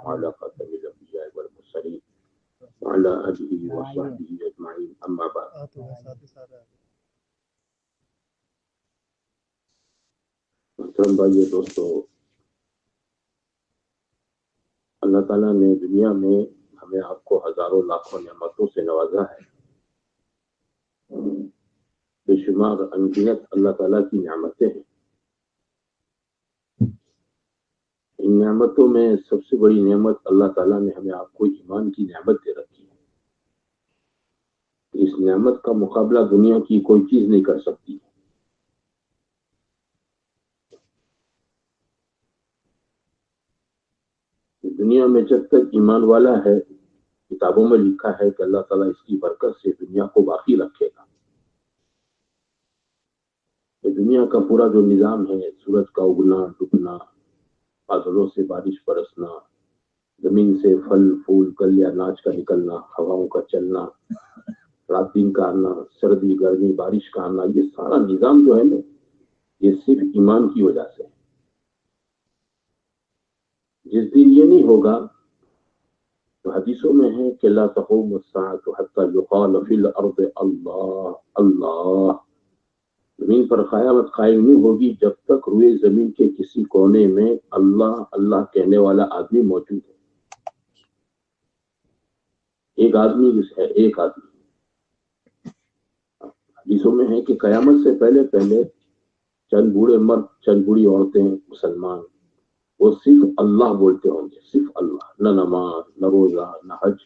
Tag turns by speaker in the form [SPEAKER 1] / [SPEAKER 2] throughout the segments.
[SPEAKER 1] وعلى خاتم الأنبياء والمرسلين وعلى آله وصحبه أجمعين أما بعد. محترم بھائیو دوستو، اللہ تعالیٰ نے دنیا میں ہمیں آپ کو ہزاروں لاکھوں نعمتوں سے نوازا ہے. بے شمار انگنت اللہ تعالیٰ کی نعمتیں ہیں. ان نعمتوں میں سب سے بڑی نعمت اللہ تعالیٰ نے ہمیں آپ کو ایمان کی نعمت دے رکھی ہے. اس نعمت کا مقابلہ دنیا کی کوئی چیز نہیں کر سکتی. دنیا میں جب تک ایمان والا ہے، کتابوں میں لکھا ہے کہ اللہ تعالیٰ اس کی برکت سے دنیا کو باقی رکھے گا. یہ دنیا کا پورا جو نظام ہے، سورج کا اگنا ڈوبنا، بادلوں سے بارش برسنا، زمین سے پھل پھول کل یا اناج کا نکلنا، ہواؤں کا چلنا، رات دن کا آنا، سردی گرمی بارش کا آنا، یہ سارا نظام جو ہے نا، یہ صرف ایمان کی وجہ سے ہے. جس دن یہ نہیں ہوگا تو حدیثوں میں ہے کہ لا تقوم الساعة حتى يقال في الارض اللہ اللہ. زمین پر قیامت قائم نہیں ہوگی جب تک روئے زمین کے کسی کونے میں اللہ اللہ کہنے والا آدمی موجود ہے. ایک آدمی ہے، ایک آدمی. حدیثوں میں ہے کہ قیامت سے پہلے پہلے چند بوڑھے مرد، چند بوڑھی عورتیں مسلمان، وہ صرف اللہ بولتے ہوں گے، صرف اللہ. نہ نماز، نہ روزہ، نہ حج،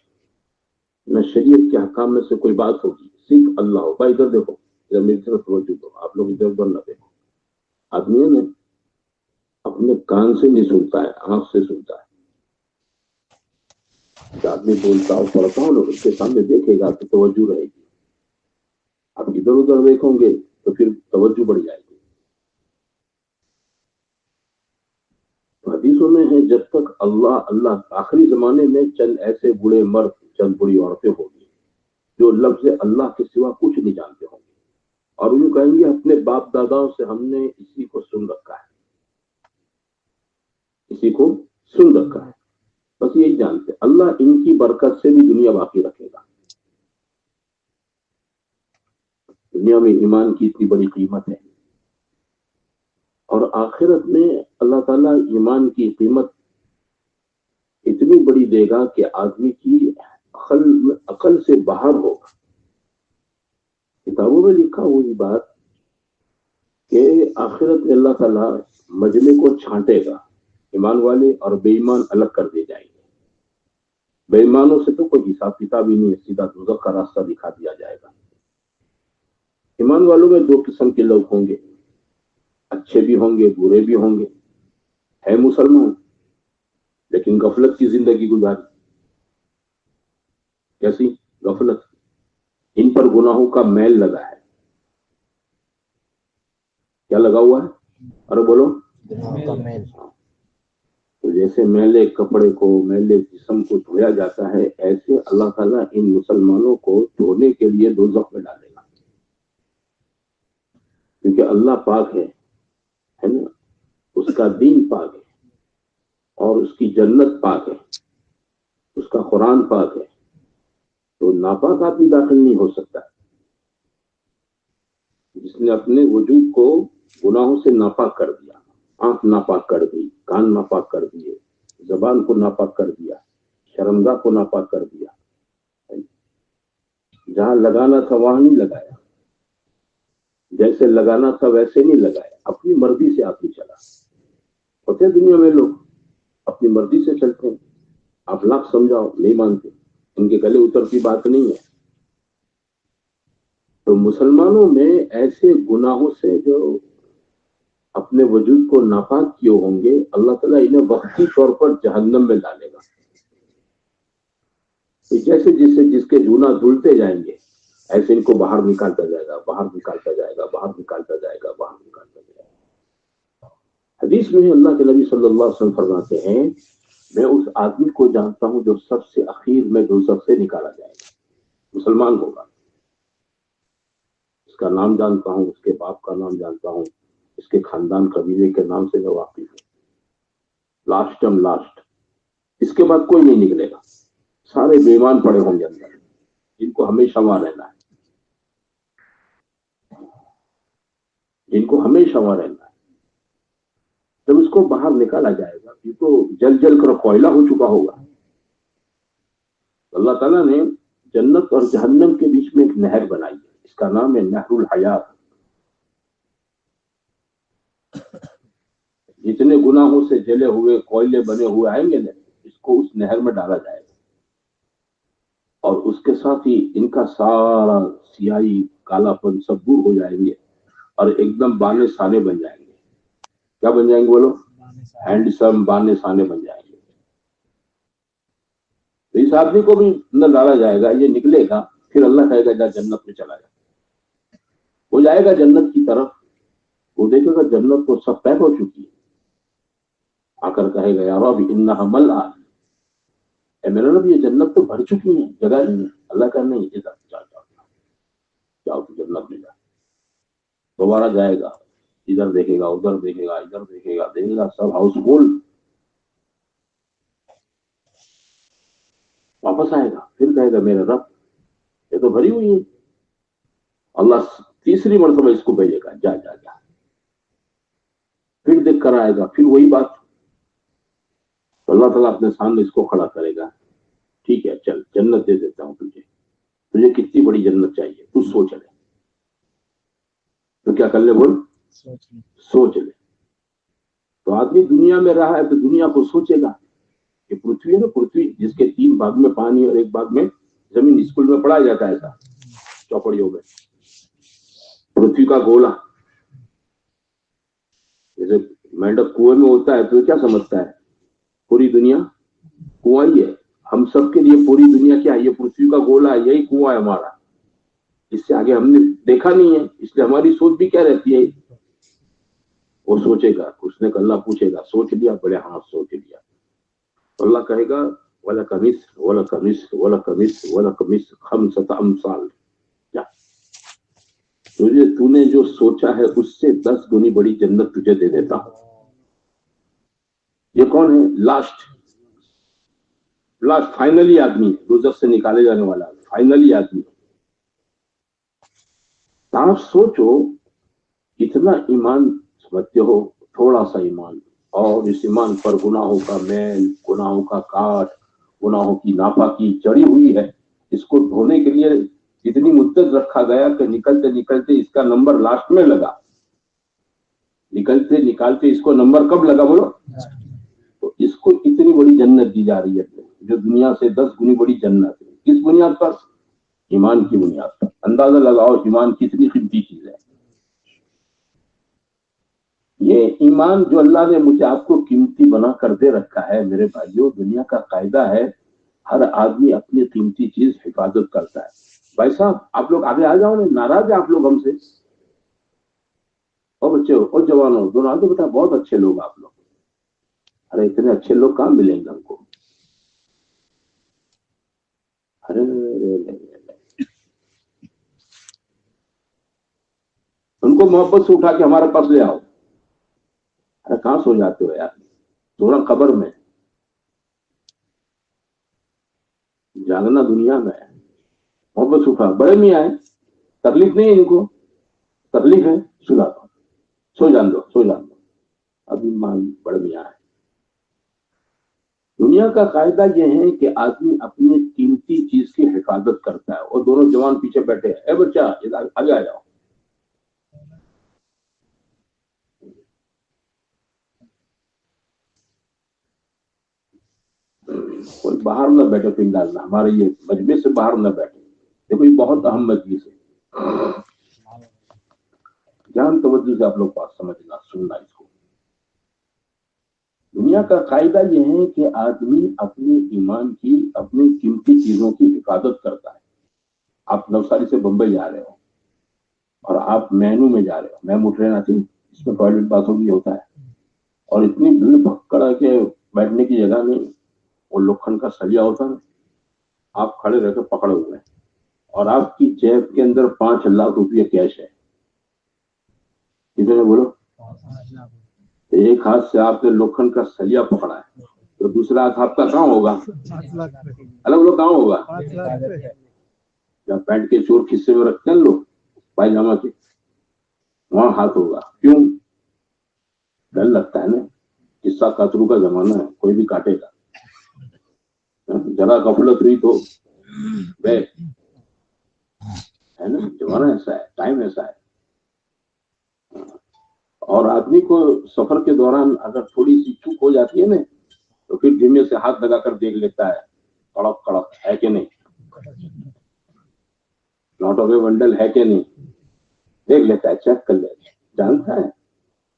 [SPEAKER 1] نہ شریعت کے حکام میں سے کوئی بات ہوگی، صرف اللہ ہو. بھائی ادھر دیکھو، ادھر میری طرف توجہ دو، آپ لوگ ادھر ادھر نہ دیکھو. آدمی ہے نا، اپنے کان سے نہیں سنتا ہے، آنکھ سے سنتا ہے. آدمی بولتا ہو پڑھتا ہو، اس کے سامنے دیکھے گا تو توجہ رہے گی. آپ ادھر ادھر دیکھو گے تو پھر توجہ بڑھ جائے گی. حدیثوں میں ہے جب تک اللہ اللہ، آخری زمانے میں چند ایسے بوڑھے مرد، چند بڑی عورتیں ہوگی جو لفظ اللہ کے سوا کچھ نہیں جانتے ہوں گے، اور وہ کہیں گے اپنے باپ داداؤں سے ہم نے اسی کو سن رکھا ہے، اسی کو سن رکھا ہے، بس یہی جانتے. اللہ ان کی برکت سے بھی دنیا باقی رکھے گا. دنیا میں ایمان کی اتنی بڑی قیمت ہے، اور آخرت میں اللہ تعالیٰ ایمان کی قیمت اتنی بڑی دے گا کہ آدمی کی عقل سے باہر ہوگا. کتابوں میں لکھا ہوئی بات کہ آخرت میں اللہ تعالیٰ مجمع کو چھانٹے گا، ایمان والے اور بے ایمان الگ کر دیے جائیں گے. بے ایمانوں سے تو کوئی حساب کتاب ہی نہیں ہے، سیدھا دوزخ کا راستہ دکھا دیا جائے گا. ایمان والوں میں دو قسم کے لوگ ہوں گے، اچھے بھی ہوں گے، برے بھی ہوں گے. ہے مسلمان لیکن غفلت کی زندگی گزاری. کیسی غفلت؟ ان پر گناہوں کا میل لگا ہے. کیا لگا ہوا ہے؟ ارے بولو.
[SPEAKER 2] گناہوں کا میل.
[SPEAKER 1] تو جیسے میلے کپڑے کو، میلے جسم کو دھویا جاتا ہے، ایسے اللہ تعالیٰ ان مسلمانوں کو دھونے کے لیے دوزخ میں ڈالے گا. کیونکہ اللہ پاک ہے نا، اس کا دین پاک ہے، اور اس کی جنت پاک ہے، اس کا قرآن پاک ہے. تو ناپاک آدمی داخل نہیں ہو سکتا. جس نے اپنے وجود کو گناہوں سے ناپاک کر دیا، آنکھ ناپاک کر دی، کان ناپاک کر دیے، زبان کو ناپاک کر دیا، شرمگاہ کو ناپاک کر دیا، جہاں لگانا تھا وہاں نہیں لگایا، جیسے لگانا تھا ویسے نہیں لگایا، اپنی مرضی سے آدمی چلا. ہوتے دنیا میں لوگ اپنی مرضی سے چلتے ہیں، آپ لاکھ سمجھاؤ نہیں مانتے، ان کے گلے اترتی بات نہیں ہے. تو مسلمانوں میں ایسے گناہوں سے جو اپنے وجود کو ناپاک کیے ہوں گے، اللہ تعالیٰ انہیں وقتی طور پر جہنم میں ڈالے گا. جیسے جس کے گناہ دھلتے جائیں گے، ایسے ان کو باہر نکالتا جائے گا، باہر نکالتا جائے گا، باہر نکالتا جائے گا، باہر نکالتا جائے گا. حدیث میں اللہ کے نبی صلی اللہ علیہ وسلم فرماتے ہیں، میں اس آدمی کو جانتا ہوں جو سب سے اخیر میں دوزخ سے نکالا جائے گا. مسلمان ہوگا، اس کا نام جانتا ہوں، اس کے باپ کا نام جانتا ہوں، اس کے خاندان قبیلے کے نام سے میں واقف ہوں. لاسٹ. اس کے بعد کوئی نہیں نکلے گا. سارے بے ایمان پڑے ہوں گے اندر, جن کو ہمیشہ وہاں رہنا ہے, جن کو ہمیشہ وہاں رہنا ہے. جب اس کو باہر نکالا جائے گا, یہ تو جل جل کر کوئلہ ہو چکا ہوگا. اللہ تعالیٰ نے جنت اور جہنم کے بیچ میں ایک نہر بنائی ہے, اس کا نام ہے نہر الحیات. جتنے گناہوں سے جلے ہوئے کوئلے بنے ہوئے آئیں گے نا, اس کو اس نہر میں ڈالا جائے گا, اور اس کے ساتھ ہی ان کا سارا سیاہی کالا پن سب دور ہو جائیں گے, اور ایک دم بانے سانے بن جائیں گے. کیا بن جائیں گے بولو؟ ہینڈسم بانے سانے بن جائیں گے. تو اس آدمی کو بھی اندر ڈالا جائے گا, یہ نکلے گا, پھر اللہ کہے گا جا جنت میں چلا جائے. وہ جائے گا جنت کی طرف, وہ دیکھے گا جنت تو سب پیک ہو چکی ہے. آ کر کہے گا یا رب انہا ملآ, اے میرے رب یہ جنت تو بھر چکی ہے, جگہ نہیں ہے. اللہ کا نہیں, ادھر جاؤ تو جنت میں جا. دوبارہ جائے گا, ادھر دیکھے گا, ادھر دیکھے گا, ادھر دیکھے گا, دیکھے گا سب ہاؤس فل. واپس آئے گا, پھر کہے گا میرے رب یہ تو بھری ہوئی ہے. اللہ تیسری مرتبہ اس کو بھیجے گا, جا جا جا. پھر دیکھ کر آئے گا, پھر وہی بات. تو اللہ تعالیٰ اپنے سامنے اس کو کھڑا کرے گا, ٹھیک ہے چل جنت دے دیتا ہوں تجھے, تجھے کتنی بڑی جنت چاہیے تو سوچ لے. تو کیا کر لے بول؟ سوچ لے. تو آدمی دنیا میں رہا ہے تو دنیا کو سوچے گا. یہ پرتھوی ہے نا, پرتھوی جس کے 3 بھاگ میں پانی اور 1 بھاگ میں زمین, اسکول میں پڑھایا جاتا ہے ایسا چوپڑیوں میں. پرتھوی کا گولا جیسے مینڈک کنویں میں ہوتا ہے تو کیا سمجھتا ہے؟ پوری دنیا کنواں ہی ہے. ہم سب کے لیے پوری دنیا کیا ہے؟ یہ پرتھوی کا گولا ہے, یہی کنواں ہے ہمارا. اس سے آگے ہم نے دیکھا نہیں ہے, اس لیے ہماری سوچ بھی کیا رہتی ہے. وہ سوچے گا, اس نے اللہ پوچھے گا سوچ لیا؟ بڑے ہاں سوچ لیا. اللہ کہے گا وَلَكَ مِثْلُ وَلَكَ مِثْلُ وَلَكَ مِثْلُ وَلَكَ مِثْلُ 5 أَمْثَالٍ. تو نے جو سوچا ہے اس سے 10 گنی بڑی جنت تجھے دے دیتا ہوں. یہ کون ہے؟ لاسٹ فائنلی آدمی, دوزخ سے نکالے جانے والا فائنلی آدمی. آپ سوچو اتنا ایمان سمجھتے ہو, تھوڑا سا ایمان, اور اس ایمان پر گناہوں کا میل, گناہوں کا کاٹ, گناہوں کی ناپاکی چڑھی ہوئی ہے. اس کو دھونے کے لیے اتنی مدت رکھا گیا کہ نکلتے نکلتے اس کا نمبر لاسٹ میں لگا. نکلتے نکالتے اس کو نمبر کب لگا بولو؟ تو اس کو اتنی بڑی جنت دی جا رہی ہے جو دنیا سے 10 گنی بڑی جنت ہے. کس بنیاد پر؟ ایمان کی بنیاد پر. اندازہ لگاؤ ایمان کتنی قیمتی چیز ہے. یہ ایمان جو اللہ نے مجھے آپ کو قیمتی بنا کر دے رکھا ہے میرے بھائیوں, دنیا کا قاعدہ ہے ہر آدمی اپنی قیمتی چیز حفاظت کرتا ہے. بھائی صاحب آپ لوگ آگے آ جاؤ نا, ناراض ہیں آپ لوگ ہم سے؟ اور بچے ہو اور جوان ہو دونوں آگے, بیٹا بہت اچھے لوگ آپ لوگ. ارے اتنے اچھے لوگ کہاں ملیں گے ہم کو؟ ارے ان کو محبت سے اٹھا کے ہمارے پاس لے آؤ. ارے کہاں سو جاتے ہو یار, تھوڑا قبر میں جاگنا دنیا میں. محبت سے اٹھا, بڑے میاں ہیں, تکلیف نہیں ہے ان کو, تکلیف ہے سلا دو, سو جان دو, سو جان دو. ابھی بڑے میاں ہے. دنیا کا قاعدہ یہ ہے کہ آدمی اپنی قیمتی چیز کی حفاظت کرتا ہے, اور دونوں جوان پیچھے بیٹھے ہیں. اے بچہ آگے آ جاؤ. کوئی باہر نہ بیٹھے, فی الحال ہمارے یہ مجلس سے باہر نہ بیٹھے. دیکھو یہ بہت اہم مجلس ہے, جان توجہ سے آپ لوگ بات سمجھنا سننا. اس کو دنیا کا قاعدہ یہ ہے کہ آدمی اپنے ایمان کی, اپنی قیمتی چیزوں کی حفاظت کرتا ہے. آپ نوساری سے بمبئی جا رہے ہو اور آپ مینو میں جا رہے ہو, میم ٹرین آتی ہے, اس میں ٹوائلٹ باتھ روم بھی ہوتا ہے, اور اتنی بھیڑ بھکڑ کے بیٹھنے کی جگہ نہیں. وہ لوکھن کا سریا ہوتا ہے, آپ کھڑے رہ کے پکڑے ہوئے ہیں, اور آپ کی جیب کے اندر 5 لاکھ روپیہ کیش ہے. کتنے بولو؟ ایک ہاتھ سے آپ نے لوکھن کا سریا پکڑا ہے, تو دوسرا ہاتھ آپ کا کہاں ہوگا؟ الگ الگ کہاں ہوگا؟ جب پینٹ کے چور کھسے میں رکھتے ہیں لوگ پائجامہ کے، وہاں ہاتھ ہوگا. کیوں؟ ڈر لگتا ہے نا، قصہ قطرو کا زمانہ ہے، کوئی بھی کاٹے گا. ذرا غفلت ہوئی تو ہے نا، زمانہ ایسا ہے، ٹائم ایسا ہے. اور آدمی کو سفر کے دوران اگر تھوڑی سی چوک ہو جاتی ہے نا تو پھر دھیمے سے ہاتھ لگا کر دیکھ لیتا ہے کڑک کڑک ہے کہ نہیں، نوٹ آف اے بنڈل ہے کہ نہیں، دیکھ لیتا ہے، چیک کر لیتا ہے. جانتا ہے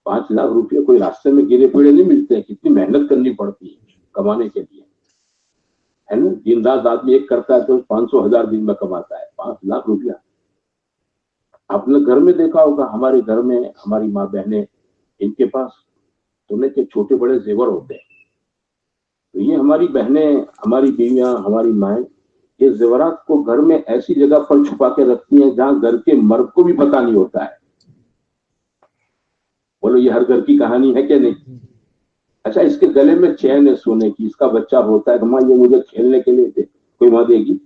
[SPEAKER 1] 5 لاکھ روپے کوئی راستے میں گرے پیڑے نہیں ملتے ہیں، کتنی محنت کرنی پڑتی ہے کمانے کے لیے، ہے نا. دن رات آدمی ایک کرتا ہے تو 500,000 دن میں کماتا ہے. 5 لاکھ روپیہ آپ نے گھر میں دیکھا ہوگا، ہمارے گھر میں ہماری ماں بہنیں، ان کے پاس سونے کے چھوٹے بڑے زیور ہوتے ہیں. تو یہ ہماری بہنیں، ہماری بیویاں، ہماری مائیں یہ زیورات کو گھر میں ایسی جگہ پر چھپا کے رکھتی ہیں جہاں گھر کے مرد کو بھی پتا نہیں ہوتا ہے. بولو یہ ہر گھر کی کہانی ہے کہ نہیں؟ اچھا، اس کے گلے میں چین ہے سونے کی، اس کا بچہ ہوتا ہے کہ ماں یہ مجھے کھیلنے کے لیے دے، کوئی ماں دے گی؟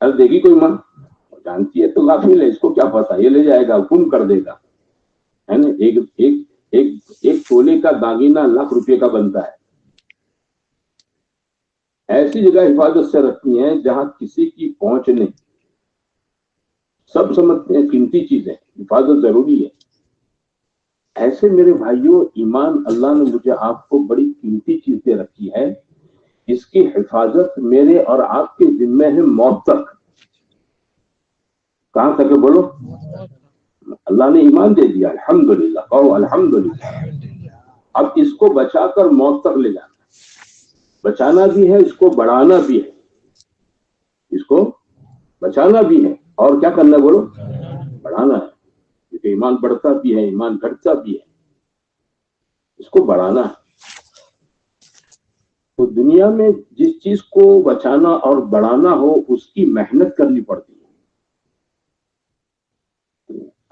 [SPEAKER 1] دے گی کوئی ماں؟ جانتی ہے تو غافل ہے، اس کو کیا پتا، یہ لے جائے گا، گم کر دے گا، ہے نا. ایک تولے کا داگینہ لاکھ روپے کا بنتا ہے. ایسی جگہ حفاظت سے رکھتی ہیں جہاں کسی کی پہنچ نہیں. سب سمجھتے ہیں قیمتی چیزیں، حفاظت ضروری ہے. ایسے میرے بھائیوں، ایمان اللہ نے مجھے آپ کو بڑی قیمتی چیز دے رکھی ہے، اس کی حفاظت میرے اور آپ کے ذمہ ہے موت تک. کہاں تک ہے بولو؟ اللہ نے ایمان دے دیا، الحمدللہ، کہو الحمدللہ. اب اس کو بچا کر موت تک لے جانا، بچانا بھی ہے، اس کو بڑھانا بھی ہے، اس کو بچانا بھی ہے، اور کیا کرنا ہے بولو؟ بڑھانا ہے. کیونکہ ایمان بڑھتا بھی ہے، ایمان گھٹتا بھی ہے، اس کو بڑھانا ہے. تو دنیا میں جس چیز کو بچانا اور بڑھانا ہو اس کی محنت کرنی پڑتی ہے.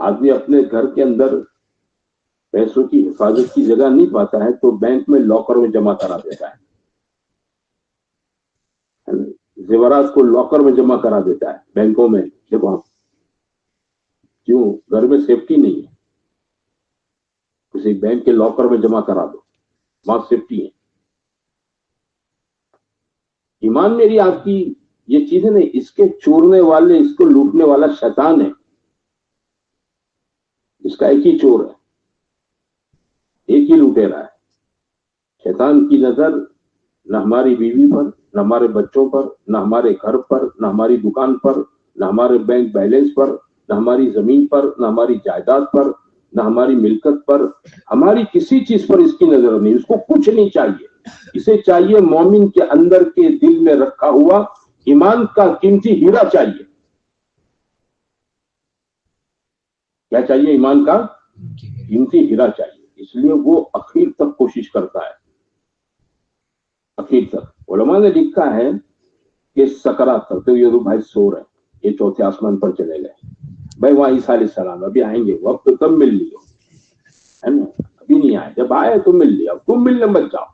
[SPEAKER 1] آدمی اپنے گھر کے اندر پیسوں کی حفاظت کی جگہ نہیں پاتا ہے تو بینک میں لاکر میں جمع کرا دیتا ہے، زیورات کو لاکر میں جمع کرا دیتا ہے بینکوں میں. دیکھو آپ کیوں؟ گھر میں سیفٹی نہیں ہے، کسی بینک کے لاکر میں جمع کرا دو، وہاں سیفٹی ہے. ایمان میری آپ کی یہ چیزیں نہیں، اس کے چورنے والے، اس کو لوٹنے والا شیطان ہے. اس کا ایک ہی چور ہے، ایک ہی لوٹیرا ہے. شیطان کی نظر نہ ہماری بیوی پر، نہ ہمارے بچوں پر، نہ ہمارے گھر پر، نہ ہماری دکان پر، نہ ہمارے بینک بیلنس پر، نہ ہماری زمین پر، نہ ہماری جائیداد پر، نہ ہماری ملکت پر، ہماری کسی چیز پر اس کی نظر نہیں. اس کو کچھ نہیں چاہیے. اسے چاہیے مومن کے اندر کے دل میں رکھا ہوا ایمان کا قیمتی ہیرا چاہیے. کیا چاہیے؟ ایمان کا قیمتی ہیرا چاہیے. اس لیے وہ اخیر تک کوشش کرتا ہے، اخیر تک. علماء نے لکھا ہے کہ سکرات تک، تو یہ دو بھائی سو رہے ہیں، یہ چوتھے آسمان پر چلے گئے. بھائی وہاں عیسیٰ علیہ السلام ابھی آئیں گے، وقت تب مل لیو، ہے نا. ابھی نہیں آئے، جب آئے تو مل لیا، اب تم ملنے مت جاؤ.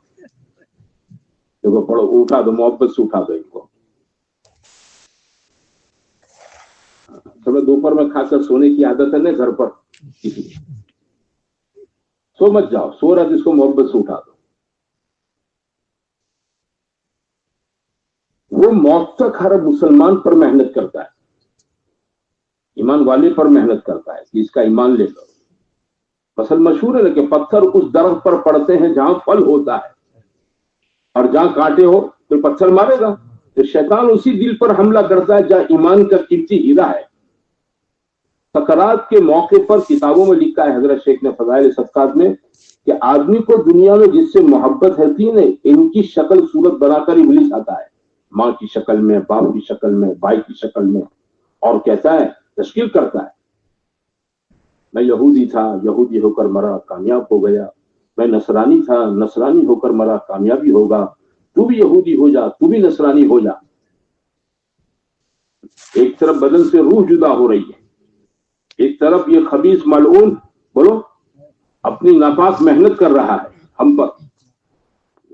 [SPEAKER 1] دیکھو پڑھو، اٹھا دو، محبت سے اٹھا دو ان کو. صبح دوپہر میں کھا کر سونے کی عادت ہے نا گھر پر، سو مت جاؤ، سو رہا جس کو محبت سے اٹھا دو. وہ موت تک ہر مسلمان پر محنت کرتا ہے، ایمان والے پر محنت کرتا ہے کہ اس کا ایمان لے لو. مثل مشہور ہے کہ پتھر اس درخت پر پڑتے ہیں جہاں پھل ہوتا ہے، اور جہاں کانٹے ہو تو پتھر مارے گا. تو شیطان اسی دل پر حملہ کرتا ہے جہاں ایمان کا قیمتی ہیرا ہے. سکرات کے موقع پر کتابوں میں لکھا ہے حضرت شیخ نے فضائل صدقات میں کہ آدمی کو دنیا میں جس سے محبت رہتی ہے نا، ان کی شکل صورت بنا کر ابلیس آتا ہے، ماں کی شکل میں، باپ کی شکل میں، بھائی کی شکل میں، اور کہتا ہے، تشکیل کرتا ہے، میں یہودی تھا، یہودی ہو کر مرا، کامیاب ہو گیا. میں نصرانی تھا، نصرانی ہو کر مرا، کامیابی ہوگا. تو بھی یہودی ہو جا، تو بھی نصرانی ہو جا. ایک طرف بدن سے روح جدا ہو رہی ہے، ایک طرف یہ خبیث ملعون بولو اپنی ناپاک محنت کر رہا ہے ہم پر.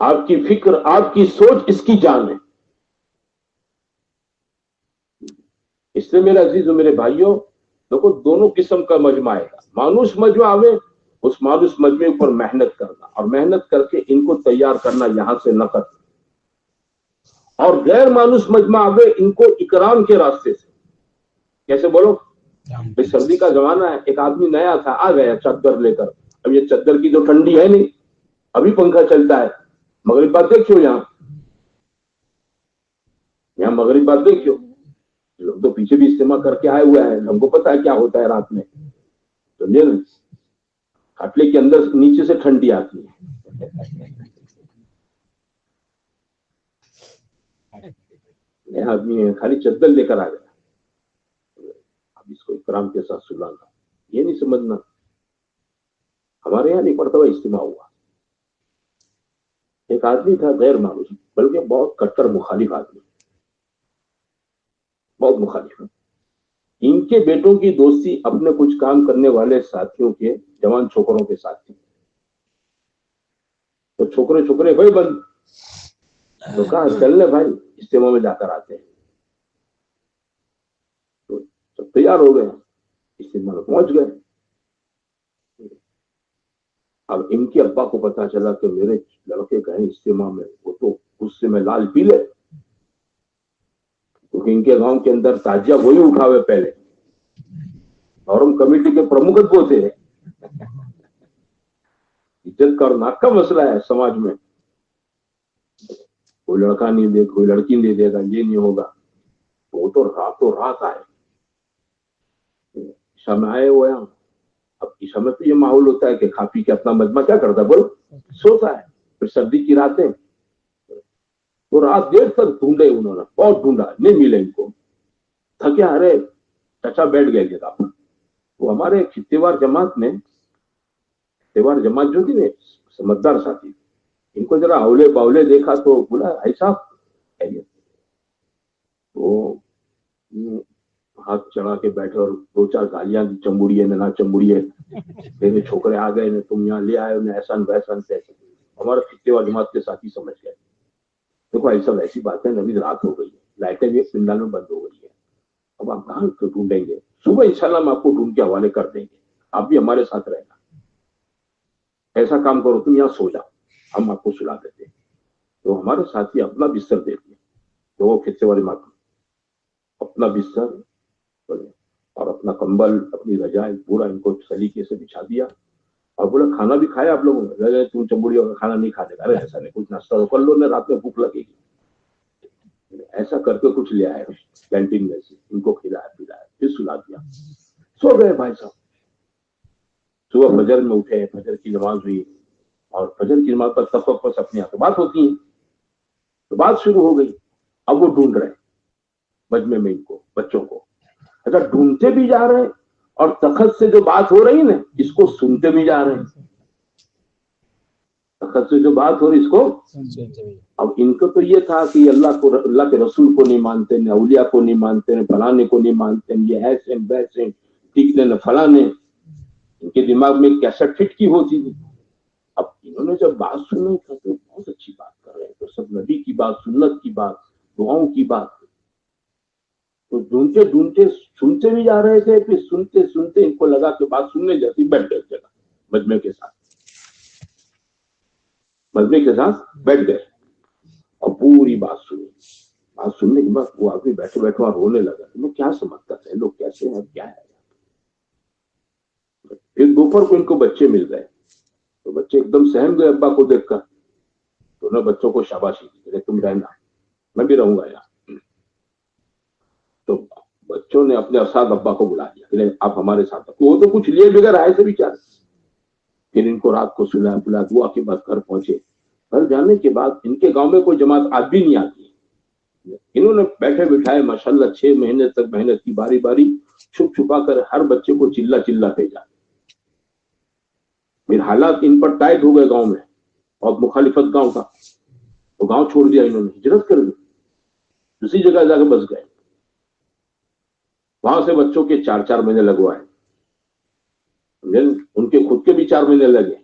[SPEAKER 1] آپ کی فکر، آپ کی سوچ اس کی جان ہے. اس لیے میرے عزیز و میرے بھائیوں، دیکھو دونوں قسم کا مجمع آئے گا. مانوس مجمع آوے، اس مانوس مجمع پر محنت کرنا اور محنت کر کے ان کو تیار کرنا یہاں سے نقد. اور غیر مانوس مجمع آوے، ان کو اکرام کے راستے سے. کیسے بولو؟ سردی کا زمانہ ہے، ایک آدمی نیا تھا، آ گیا چادر لے کر. اب یہ چادر کی جو ٹھنڈی ہے نہیں، ابھی پنکھا چلتا ہے. مغرب بات دیکھو یہاں مغرب بات دیکھو، لوگ تو پیچھے بھی اجتماع کر کے آئے ہوئے ہیں، ہم کو پتا ہے کیا ہوتا ہے رات میں. سمجھے نا؟ کھاٹلے کے اندر نیچے سے ٹھنڈی آتی ہے. نیا آدمی ہے، خالی چادر لے کر آ گیا. اب اس کو اکرام کے ساتھ سلانا، یہ نہیں سمجھنا. ہمارے یہاں ایک مرتبہ اجتماع ہوا، ایک آدمی تھا غیر معروف، بلکہ بہت کٹر مخالف آدمی، بہت مخالف. ان کے بیٹوں کی دوستی اپنے کچھ کام کرنے والے ساتھیوں کے، جوان چھوکروں کے ساتھ تھی. تو چھوکرے بھائی بند تو کہا چل لے بھائی اجتماع میں جا کر آتے ہیں. تو سب تیار ہو گئے، اجتماع میں پہنچ گئے. اب ان کے ابا کو پتا چلا کہ میرے لڑکے گئے اجتماع میں، وہ تو غصے میں لال پیلے، کیونکہ ان کے گاؤں کے اندر تاجیہ وہی اٹھاوے پہلے، اور ہم کمیٹی کے پرمکھت وہ تھے. عزت کا اور ناک کا مسئلہ ہے سماج میں. کوئی لڑکا نہیں دے، کوئی لڑکی نہیں دے گا، یہ نہیں ہوگا. وہ تو رات آئے، عشاء میں آئے ہوئے ہیں. اب عشاء میں تو یہ ماحول ہوتا ہے کہ کھا پی کے اپنا مجمع کیا کرتا ہے، بولو سوتا ہے. پھر سردی کی راتیں، تو رات دیر تک ڈھونڈے انہوں نے، بہت ڈھونڈا، نہیں ملے ان کو. تھکے ارے چچا بیٹھ گئے کتاب. وہ ہمارے خطےوار جماعت میں، خطےوار جماعت جو تھی نا، سمجھدار ساتھی، ان کو ذرا ہولے باولے دیکھا تو بولا ایسا وہ ہاتھ چڑھا کے بیٹھے اور دو چار گالیاں دی، چمبوڑیے نہ چمبوڑیے، میرے چھوکرے آ گئے نے، تم یہاں لے آئے، ایسا ویسا. ہمارے خطےوار جماعت کے ساتھی سمجھ گئے، دیکھو ایسا ویسی بات ہے، نبی رات ہو گئی ہے، لائٹیں بھی پنڈال میں بند ہو گئی ہے. اب آپ کہاں ڈھونڈیں گے؟ صبح انشاءاللہ ہم آپ کو ڈھونڈ کے حوالے کر دیں گے، آپ بھی ہمارے ساتھ رہنا. ایسا کام کرو تم یہاں سو جاؤ، ہم آپ کو سلا دیتے ہیں. تو ہمارے ساتھی اپنا بستر دیتے ہیں، تو وہ خطےوار جماعت اپنا بستر اور اپنا کمبل، اپنی رجائی پورا ان کو سلیقے سے بچھا دیا. اور بولا کھانا بھی کھایا آپ لوگوں نے؟ تم چمبوڑی کا کھانا نہیں کھاتے؟ ارے ایسا نہیں، کچھ ناشتہ کر لو نا، رات میں بھوک لگے گی. ایسا کر کے کچھ لے آئے کینٹین میں سے، ان کو کھلایا پلایا، پھر سلا دیا. سو گئے بھائی صاحب. صبح فجر میں اٹھے، فجر کی نماز ہوئی، اور فجر کی نماز پر تفقص اپنے آپ بات ہوتی ہے، تو بات شروع ہو گئی. اب وہ ڈھونڈ رہے مجمع میں ان کو، بچوں کو. اچھا ڈھونڈتے بھی جا رہے ہیں، اور تخت سے جو بات ہو رہی نا اس کو سنتے بھی جا رہے ہیں. تخت سے جو بات ہو رہی اس کو. اب ان کو تو یہ تھا کہ اللہ کے رسول کو نہیں مانتے، نہ اولیاء کو نہیں مانتے، نہ فلانے کو نہیں مانتے، یہ ایسے ویسے ٹھیک نہ فلانے. ان کے دماغ میں کیسٹ فٹ کی ہوتی تھی. اب انہوں نے جب بات سنی تو بہت اچھی بات کر رہے ہیں، تو سب نبی کی بات، سنت کی بات، دعاؤں کی بات. تو ڈھونڈتے ڈھونڈتے سنتے بھی جا رہے تھے. پھر سنتے سنتے ان کو لگا کہ بات سننے جاتی، بیٹھ گئے جگہ مجمع کے ساتھ، مجمع کے ساتھ بیٹھ گئے اور پوری بات سنی. بات سننے کے بعد وہ آدمی بیٹھے بیٹھے اور رونے لگا. میں کیا سمجھتا تھا لوگ کیسے ہیں، کیا ہے. پھر دوپہر کو ان کو بچے مل گئے، تو بچے ایک دم سہم گئے ابا کو دیکھ کر. تو انہوں نے بچوں کو شاباشی دی، تم رہنا، میں بھی رہوں گا یہاں. تو بچوں نے اپنے ساتھ ابا کو بلا دیا، آپ ہمارے ساتھ. وہ تو کچھ لیے بغیر آئے تھے بیچارے. پھر ان کو رات کو سلا پلا دعا کے بعد گھر پہنچے. گھر جانے کے بعد ان کے گاؤں میں کوئی جماعت آج بھی نہیں آتی. انہوں نے بیٹھے بٹھائے ماشاءاللہ 6 مہینے تک محنت کی، باری باری چھپ چھپا کر ہر بچے کو چلا چلا بھیجا. پھر حالات ان پر ٹائٹ ہو گئے گاؤں میں، اور مخالفت گاؤں کا، تو گاؤں چھوڑ دیا انہوں نے، ہجرت کر دی، دوسری جگہ جا کے بس گئے. وہاں سے بچوں کے 4 مہینے لگوائے، ان کے خود کے بھی 4 مہینے لگے.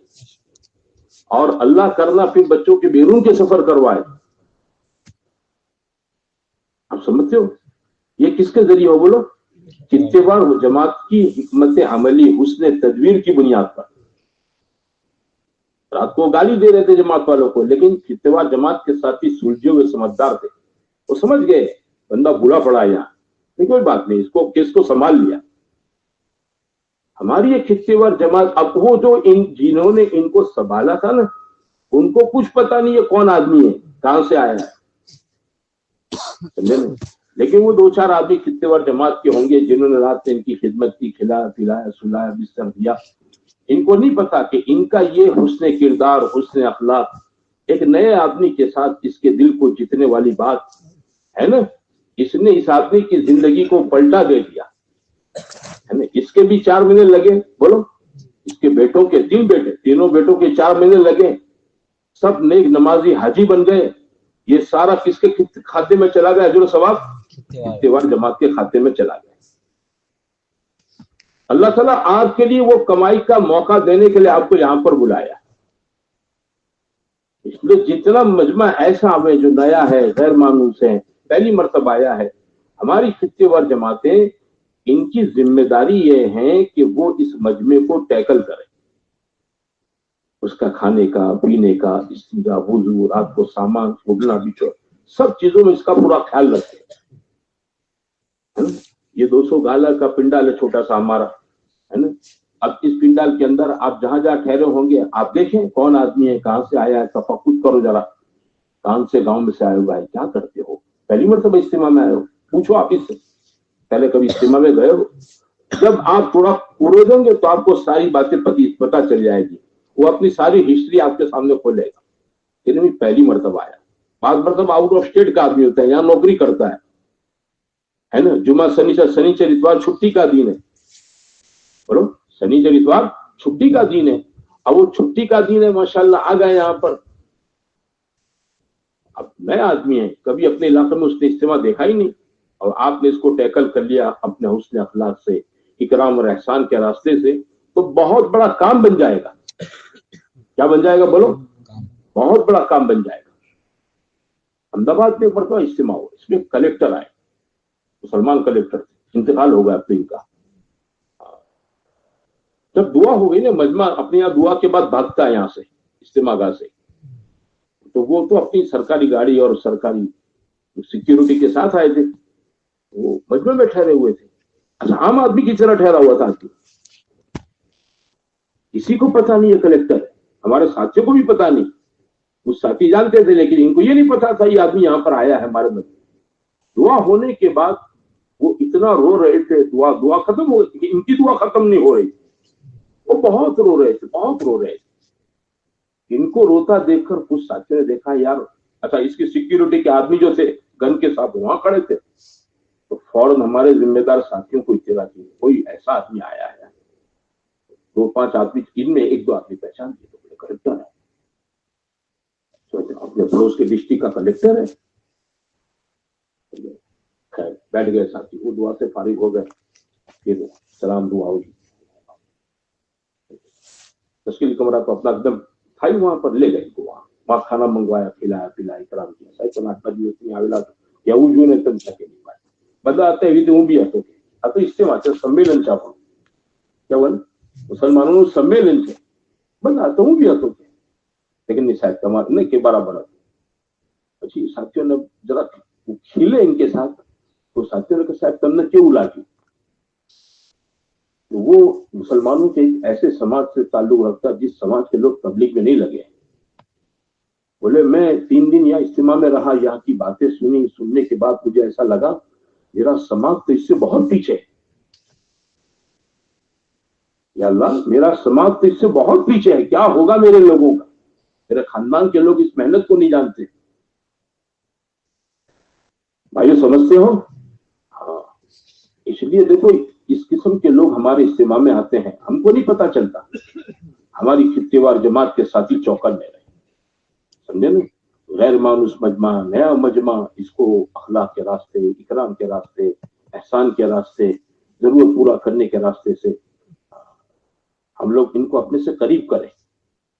[SPEAKER 1] اور اللہ کرنا پھر بچوں کے بیرون کے سفر کروائے. آپ سمجھتے ہو یہ کس کے ذریعے ہو؟ بولو اتباع جماعت کی حکمت عملی حسن تدبیر کی بنیاد پر. رات کو گالی دے رہے تھے جماعت والوں کو، لیکن اتباع جماعت کے ساتھی سلجھے ہوئے سمجھدار تھے، وہ سمجھ گئے بندہ بھولا پڑا یہاں، کوئی بات نہیں، اس کو کیس کو سنبھال لیا. ہماری ایک اتباع جماعت، اب وہ جو جنہوں نے ان کو سنبھالا تھا نا، ان کو کچھ پتا نہیں ہے کون آدمی ہے، کہاں سے آیا ہے، سمجھے نا؟ لیکن وہ دو چار آدمی اتباع جماعت کے ہوں گے جنہوں نے رات میں ان کی خدمت کی، کھلایا پلایا سلایا بستر دیا. ان کو نہیں پتا کہ ان کا یہ حسن کردار حسن اخلاق ایک نئے آدمی کے ساتھ اس کے دل کو جیتنے والی بات ہے نا. اس نے اس آدمی کی زندگی کو پلٹا دے دیا ہے نا. اس کے بھی 4 مہینے لگے، بولو اس کے بیٹوں کے 3 بیٹے، تینوں بیٹوں کے 4 مہینے لگے، سب نیک نمازی حاجی بن گئے. یہ سارا کس کے کھاتے میں چلا گیا؟ اجر و ثواب اتباع جماعت کے کھاتے میں چلا گیا. اللہ تعالیٰ آپ کے لیے وہ کمائی کا موقع دینے کے لیے آپ کو یہاں پر بلایا. اس لیے جتنا مجمع ایسا ہمیں جو نیا ہے، غیر مانوس ہے، پہلی مرتبہ آیا ہے، ہماری اتباع جماعتیں ان کی ذمہ داری یہ ہے کہ وہ اس مجمع کو ٹیکل کریں. اس کا کھانے کا، پینے کا، استنجا، وضو، رات کو سامان اڑنا بچھو، سب چیزوں میں اس کا پورا خیال رکھیں. یہ 200 گالا کا پنڈال ہے چھوٹا سا ہمارا، ہے نا. اب اس پنڈال کے اندر آپ جہاں جہاں ٹھہرے ہوں گے، آپ دیکھیں کون آدمی ہے، کہاں سے آیا ہے، تفقد کرو ذرا. کہاں سے گاؤں میں سے آئے ہوئے، کیا کرتے ہو، پہلی مرتبہ اجتماع میں آئے ہو، پوچھو آپ اس سے پہلے کبھی اجتماع میں گئے ہو. جب آپ تھوڑا پورے دیں گے تو آپ کو ساری باتیں پتہ چل جائے گی. وہ اپنی ساری ہسٹری آپ کے سامنے کھولے گا. لیکن پہلی مرتبہ آیا، 5 مرتبہ آؤٹ آف اسٹیٹ کا آدمی ہوتا ہے، یہاں نوکری کرتا ہے نا. جمعہ سنیچر اتوار چھٹی کا دن ہے، بولو سنیچر اتوار چھٹی کا دن ہے. اب وہ چھٹی کا دن ہے، ماشاءاللہ آ گئے یہاں پر. اب نئے آدمی ہے، کبھی اپنے علاقے میں اس نے اجتماع دیکھا ہی نہیں، اور آپ نے اس کو ٹیکل کر لیا اپنے حسن اخلاق سے، اکرام اور احسان کے راستے سے، تو بہت بڑا کام بن جائے گا. کیا بن جائے گا؟ بولو بہت بڑا کام بن جائے گا. احمد آباد میں ایک مرتبہ اجتماع ہوا، اس میں کلیکٹر آئے، مسلمان کلیکٹر تھے، انتقال ہو گیا اب تو ان کا. جب دعا ہو گئی نا، مجمع اپنے یہاں دعا کے بعد بھاگتا ہے یہاں سے اجتماع گاہ سے، تو وہ تو اپنی سرکاری گاڑی اور سرکاری سیکیورٹی کے ساتھ آئے تھے، وہ مجمع میں ٹھہرے ہوئے تھے. اچھا عام آدمی کی طرح ٹھہرا ہوا تھا، کسی کو پتا نہیں یہ کلیکٹر ہے، ہمارے ساتھیوں کو بھی پتا نہیں. کچھ ساتھی جانتے تھے لیکن ان کو یہ نہیں پتا تھا یہ آدمی یہاں پر آیا ہے ہمارے مجمع. دعا ہونے کے بعد وہ اتنا رو رہے تھے، دعا ختم ہو گئی، ان کی دعا ختم نہیں ہو رہی، وہ بہت رو رہے تھے، بہت رو رہے تھے. ان کو روتا دیکھ کر کچھ ساتھیوں نے دیکھا یار، اچھا اس کی سیکیورٹی کے آدمی جو تھے گن کے ساتھ وہاں کھڑے تھے، تو فوراً ہمارے ذمہ دار ساتھیوں کو اطلاع کی کوئی ایسا آدمی آیا ہے. 2-5 آدمی، ان میں 1-2 آدمی پہچان کیے، تو بڑے کلیکٹر ہے، اپنے پڑوس کے ڈسٹرکٹ کا کلیکٹر ہے. خیر بیٹھ گئے ساتھی، وہ دعا سے فارغ ہو گئے، پھر سلام دعا ہوئی. تشکیل کمرہ تو اپنا ایک دم تھا ہی، وہاں پر لے گئے کو، وہاں کھانا منگوایا، کھلایا پلایا، کرام کیا. سائیکل آٹھ بجی ہوتی ہیں آولا یا وہ نے تم سکے نہیں پائے بدلا آتے ہوئی تو وہ بھی آتے تھے. اب تو اجتماع سے سمیلن چاہو کیا بول مسلمانوں سمیلن سے بدلا آتے ہوں بھی آتے تھے، لیکن نہیں شاید کمار نہیں کہ برابر آتے. اچھی ساتھیوں نے ذرا کھیلے ان کے ساتھ، تو ساتھیوں نے کہا صاحب تم نے کیوں لا کی. وہ مسلمانوں کے ایسے سماج سے تعلق رکھتا جس سماج کے لوگ تبلیغ میں نہیں لگے. بولے میں 3 دن یہاں اجتماع میں رہا، یہاں کی باتیں سنی، سننے کے بعد مجھے ایسا لگا میرا سماج تو اس سے بہت پیچھے ہے. یا اللہ میرا سماج تو اس سے بہت پیچھے ہے، کیا ہوگا میرے لوگوں کا، میرے خاندان کے لوگ اس محنت کو نہیں جانتے. بھائیو سمجھتے ہو؟ ہاں. اس لیے دیکھو اس قسم کے لوگ ہمارے اجتماع میں آتے ہیں، ہم کو نہیں پتا چلتا، ہماری اتباع جماعت کے ساتھی چوکن میں رہے، سمجھے نا. غیر مانوس مجمع، نیا مجمع، اس کو اخلاق کے راستے، اکرام کے راستے، احسان کے راستے، ضرورت پورا کرنے کے راستے سے ہم لوگ ان کو اپنے سے قریب کریں،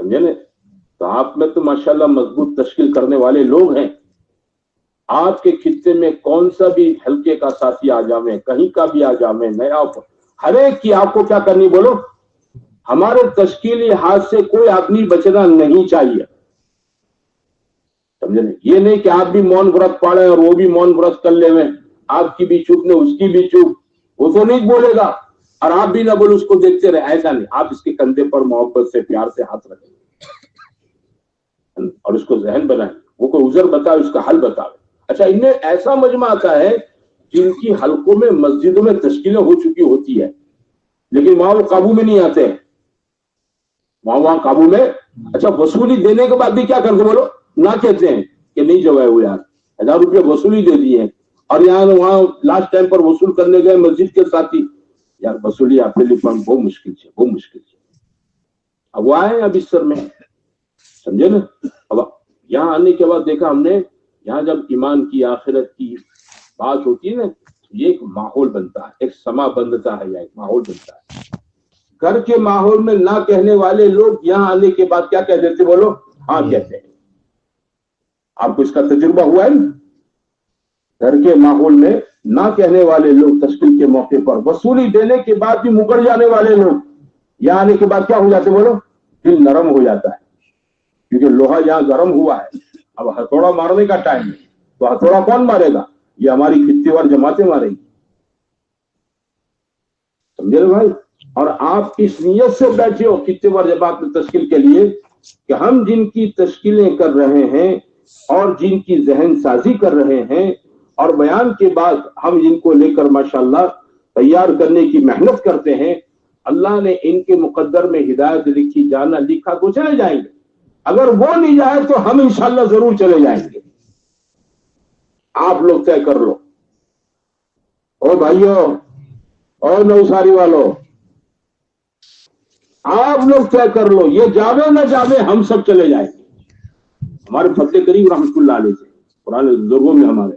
[SPEAKER 1] سمجھے نا؟ تو آپ میں تو ماشاءاللہ مضبوط تشکیل کرنے والے لوگ ہیں. آپ کے خطے میں کون سا بھی حلقے کا ساتھی آ جائے، کہیں کا بھی آ جائے، نیا، ہر ایک کی آپ کو کیا کرنی بولو؟ ہمارے تشکیلی ہاتھ سے کوئی آدمی بچنا نہیں چاہیے. سمجھے نا؟ یہ نہیں کہ آپ بھی مون ورت پاڑے اور وہ بھی مون ورت کر لے، آپ کی بھی چوپ نے اس کی بھی چوپ، وہ تو نہیں بولے گا اور آپ بھی نہ بولے، اس کو دیکھتے رہے. ایسا نہیں، آپ اس کے کندھے پر محبت سے پیار سے ہاتھ رکھیں اور اس کو ذہن بنائیں، وہ کوئی عذر بتائے، اس کا حل بتائے. اچھا، ان میں ایسا مجمع آتا ہے جن کی حلقوں میں مسجدوں میں تشکیلیں ہو چکی ہوتی ہے، لیکن وہاں وہ قابو میں نہیں آتے، وہاں قابو میں. اچھا، وصولی دینے کے بعد بھی کیا کرتے بولو؟ نہ کہتے ہیں کہ نہیں جو ہے وہ یار 1000 روپے وصولی دے دیے اور یہاں وہاں لاسٹ ٹائم پر وصول کرنے گئے مسجد کے ساتھی، یار وصولی آپ کے لیے بہت مشکل ہے، بہت مشکل ہے. اب وہ آئے اب اس سر میں، سمجھے نا؟ اب یہاں آنے کے بعد دیکھا ہم نے، یہاں جب ایمان کی آخرت کی بات ہوتی ہے نا، یہ ایک ماحول بنتا ہے، ایک سما بنتا ہے یا ایک ماحول بنتا ہے. گھر کے ماحول میں نہ کہنے والے لوگ یہاں آنے کے بعد کیا کہہ دیتے بولو؟ ہاں کہتے ہیں. آپ کو اس کا تجربہ ہوا ہے نا؟ گھر کے ماحول میں نہ کہنے والے لوگ تشکیل کے موقع پر وصولی دینے کے بعد بھی مکر جانے والے لوگ یہاں آنے کے بعد کیا ہو جاتے بولو؟ دل نرم ہو جاتا ہے، کیونکہ لوہا یہاں گرم ہوا ہے. اب ہتھوڑا مارنے کا ٹائم ہے، تو ہتھوڑا کون مارے گا؟ یہ ہماری خطے وار جماعتیں ماریں گی. سمجھے بھائی؟ اور آپ اس نیت سے بیٹھے ہو خطے وار جماعت میں تشکیل کے لیے کہ ہم جن کی تشکیلیں کر رہے ہیں اور جن کی ذہن سازی کر رہے ہیں اور بیان کے بعد ہم جن کو لے کر ماشاءاللہ تیار کرنے کی محنت کرتے ہیں، اللہ نے ان کے مقدر میں ہدایت لکھی، جانا لکھا تو چلے جائیں گے. اگر وہ نہیں جائے تو ہم انشاءاللہ ضرور چلے جائیں گے. آپ لوگ طے کر لو. او بھائیو اور نوساری والوں، آپ لوگ طے کر لو، یہ جاوے نہ جاوے ہم سب چلے جائیں گے. ہمارے فتح کریم رحمۃ اللہ علیہ سے پرانے بزرگوں میں ہمارے،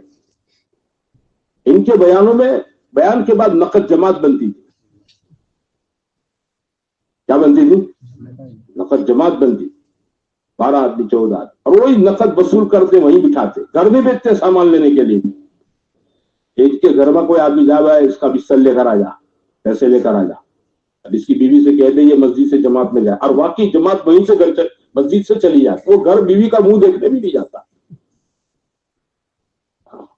[SPEAKER 1] ان کے بیانوں میں بیان کے بعد نقد جماعت بنتی تھی. کیا بنتی تھی؟ نقد جماعت بنتی، 12 آدمی 14 آدمی، اور وہی نقد وصول کرتے وہیں بٹھاتے، گھر بھی بیچتے سامان لینے کے لیے. ایک کے گھر میں کوئی آدمی جا رہا ہے، اس کا بستر لے کر آ جا، پیسے لے کر آ جا. اب اس کی بیوی سے کہہ دے یہ مسجد سے جماعت میں جائے، اور واقعی جماعت وہیں سے مسجد سے چلی جاتی. وہ گھر بیوی کا منہ دیکھنے بھی نہیں جاتا.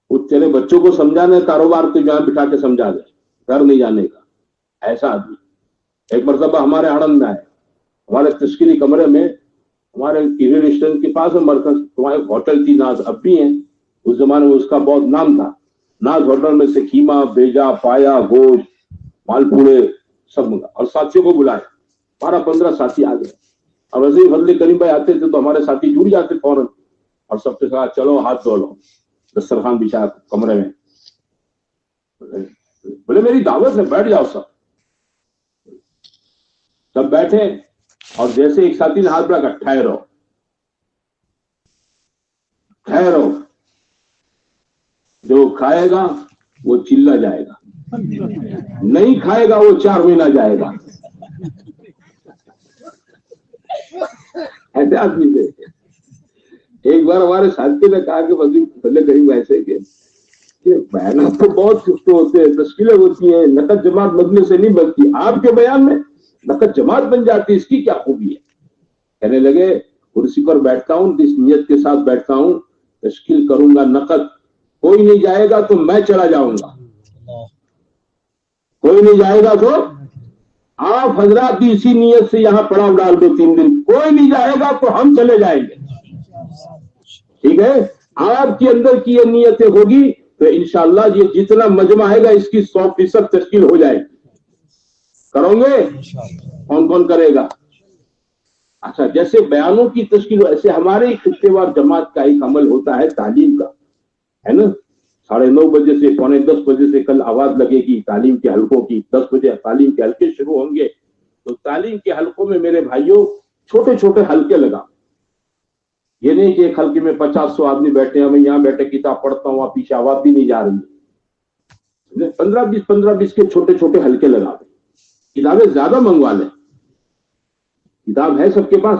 [SPEAKER 1] وہ چلے بچوں کو سمجھانے کاروبار کو جہاں بٹھا کے سمجھا دے، گھر نہیں جانے کا ایسا آدمی. ایک مرتبہ ہمارے آنند میں آئے، ہمارے تشکیلی کمرے میں، ہمارے ایوی اسٹیشن کے پاس مرکز وہاں ہوٹل تھی ناز، اب بھی ہیں، اس زمانے میں اس کا بہت نام تھا. ناز ہوٹل میں سے کیما، بیجا، پایا، گوشت، مال پوڑے سب منگا اور ساتھیوں کو بلائے. 12-15 ساتھی آ گئے. اور ویسے ہی فضل کریم بھائی آتے تھے تو ہمارے ساتھی جڑ جاتے فوراً، اور سب کے ساتھ چلو ہاتھ دھو لو، دسترخوان بچھا کمرے میں. بولے میری دعوت ہے، بیٹھ جاؤ. سب بیٹھے اور جیسے ایک ساتھی نے ہاتھ بڑھا کر ٹھہرو ٹھہرو، جو کھائے گا وہ چلا جائے گا، نہیں کھائے گا وہ 4 مہینہ جائے گا. ایسے آدمی تھے. ایک بار ہمارے ساتھی نے کہا کہ بدلے کریم ایسے کہ بیانات تو بہت چھوٹے ہوتے ہیں، تشکیلیں ہوتی ہیں، نقد جماعت مجمع سے نہیں بنتی، آپ کے بیان میں نقد جماعت بن جاتی، اس کی کیا خوبی ہے؟ کہنے لگے کرسی پر بیٹھتا ہوں، اس نیت کے ساتھ بیٹھتا ہوں، تشکیل کروں گا نقد، کوئی نہیں جائے گا تو میں چلا جاؤں گا، کوئی نہیں جائے گا تو آپ حضرات بھی اسی نیت سے یہاں پڑاؤ ڈال دو 3 دن، کوئی نہیں جائے گا تو ہم چلے جائیں گے. ٹھیک ہے؟ آپ کے اندر کی یہ نیتیں ہوگی تو انشاءاللہ یہ جتنا مجمع آئے گا اس کی 100% تشکیل ہو جائے گی. کرو گے؟ کون کون کرے گا؟ اچھا، جیسے بیانوں کی تشکیل ایسے ہمارے خطے وار جماعت کا ایک عمل ہوتا ہے تعلیم کا، ہے نا؟ 9:30 بجے سے 9:45 بجے سے کل آواز لگے گی تعلیم کے حلقوں کی، 10 بجے تعلیم کے حلقے شروع ہوں گے. تو تعلیم کے حلقوں میں میرے بھائیوں چھوٹے چھوٹے حلقے لگا. یہ نہیں کہ ایک حلقے میں 50-100 آدمی بیٹھے ہیں، میں یہاں بیٹھے کتاب پڑھتا ہوں، وہاں پیچھے آواز بھی نہیں جا رہی ہے. 15-20 کے چھوٹے چھوٹے حلقے لگا دیں. کتابیں زیادہ منگوا لیں، کتاب ہے سب کے پاس،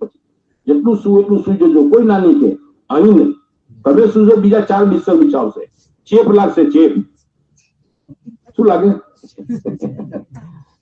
[SPEAKER 1] પછી, જેટલું સુવે એટલું સુઈ જજો, કોઈ ના નહીં કે અહીં નહીં, તમે સુજો, બીજા 4 બિસ્તર બિછાવશે, ચેપ લાગશે, ચેપ શું લાગે?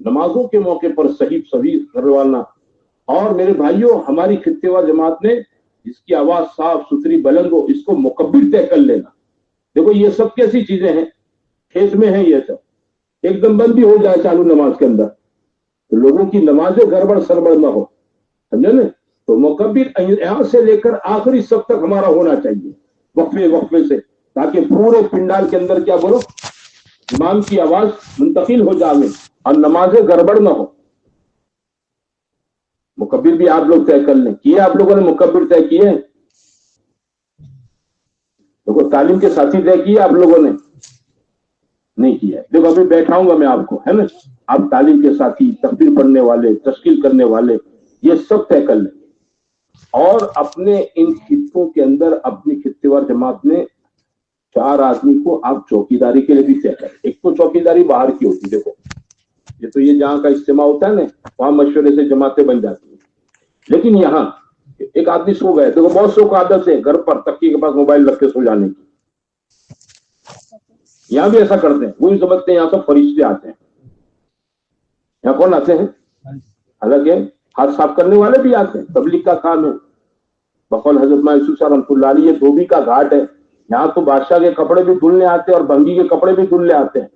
[SPEAKER 1] نمازوں کے موقع پر صحیح کروانا. اور میرے بھائیوں ہماری خطے وار جماعت نے جس کی آواز صاف ستھری بلند ہو اس کو مکبر طے کر لینا. دیکھو یہ سب کیسی چیزیں ہیں, کھیت میں ہیں یہ سب, ایک دم بند بھی ہو جائے چالو نماز کے اندر تو لوگوں کی نمازیں گڑبڑ سربڑ نہ ہو, سمجھے نا. تو مکبر یہاں سے لے کر آخری سب تک ہمارا ہونا چاہیے وقفے وقفے سے, تاکہ پورے پنڈال کے اندر کیا بولو امام کی آواز منتقل ہو جائے اور نمازیں گڑبڑ نہ ہو. مکبر بھی آپ لوگ طے کر لیں. کیے آپ لوگوں نے مکبر طے کیے؟ دیکھو تعلیم کے ساتھی طے کیے آپ لوگوں نے نہیں کیا. دیکھو ابھی بیٹھاؤں گا میں آپ کو, ہے نا, آپ تعلیم کے ساتھی, تکبیر پڑھنے والے, تشکیل کرنے والے, یہ سب طے کر لیں. اور اپنے ان خطوں کے اندر اپنی خطے وار جماعت میں 4 آدمی کو آپ چوکیداری کے لیے بھی طے کریں. ایک تو چوکیداری باہر کی ہوتی, دیکھو یہ تو یہ جہاں کا اجتماع ہوتا ہے نا وہاں مشورے سے جماعتیں بن جاتی ہیں, لیکن یہاں ایک آدمی سو گئے, دیکھو بہت سو کو عادت ہے گھر پر تکیے کے پاس موبائل رکھ کے سو جانے کی. یہاں بھی ایسا کرتے ہیں, وہی سمجھتے ہیں یہاں سب فرشتے آتے ہیں. یہاں کون آتے ہیں؟ الگ ہے, ہاتھ صاف کرنے والے بھی آتے ہیں, تبلیغ کا کام ہے. بقول حضرت یوسف صاحب رحمۃ اللہ علیہ, یہ دھوبی کا گھاٹ ہے, یہاں تو بادشاہ کے کپڑے بھی دھلنے آتے ہیں اور بھنگی کے کپڑے بھی دھلنے آتے ہیں.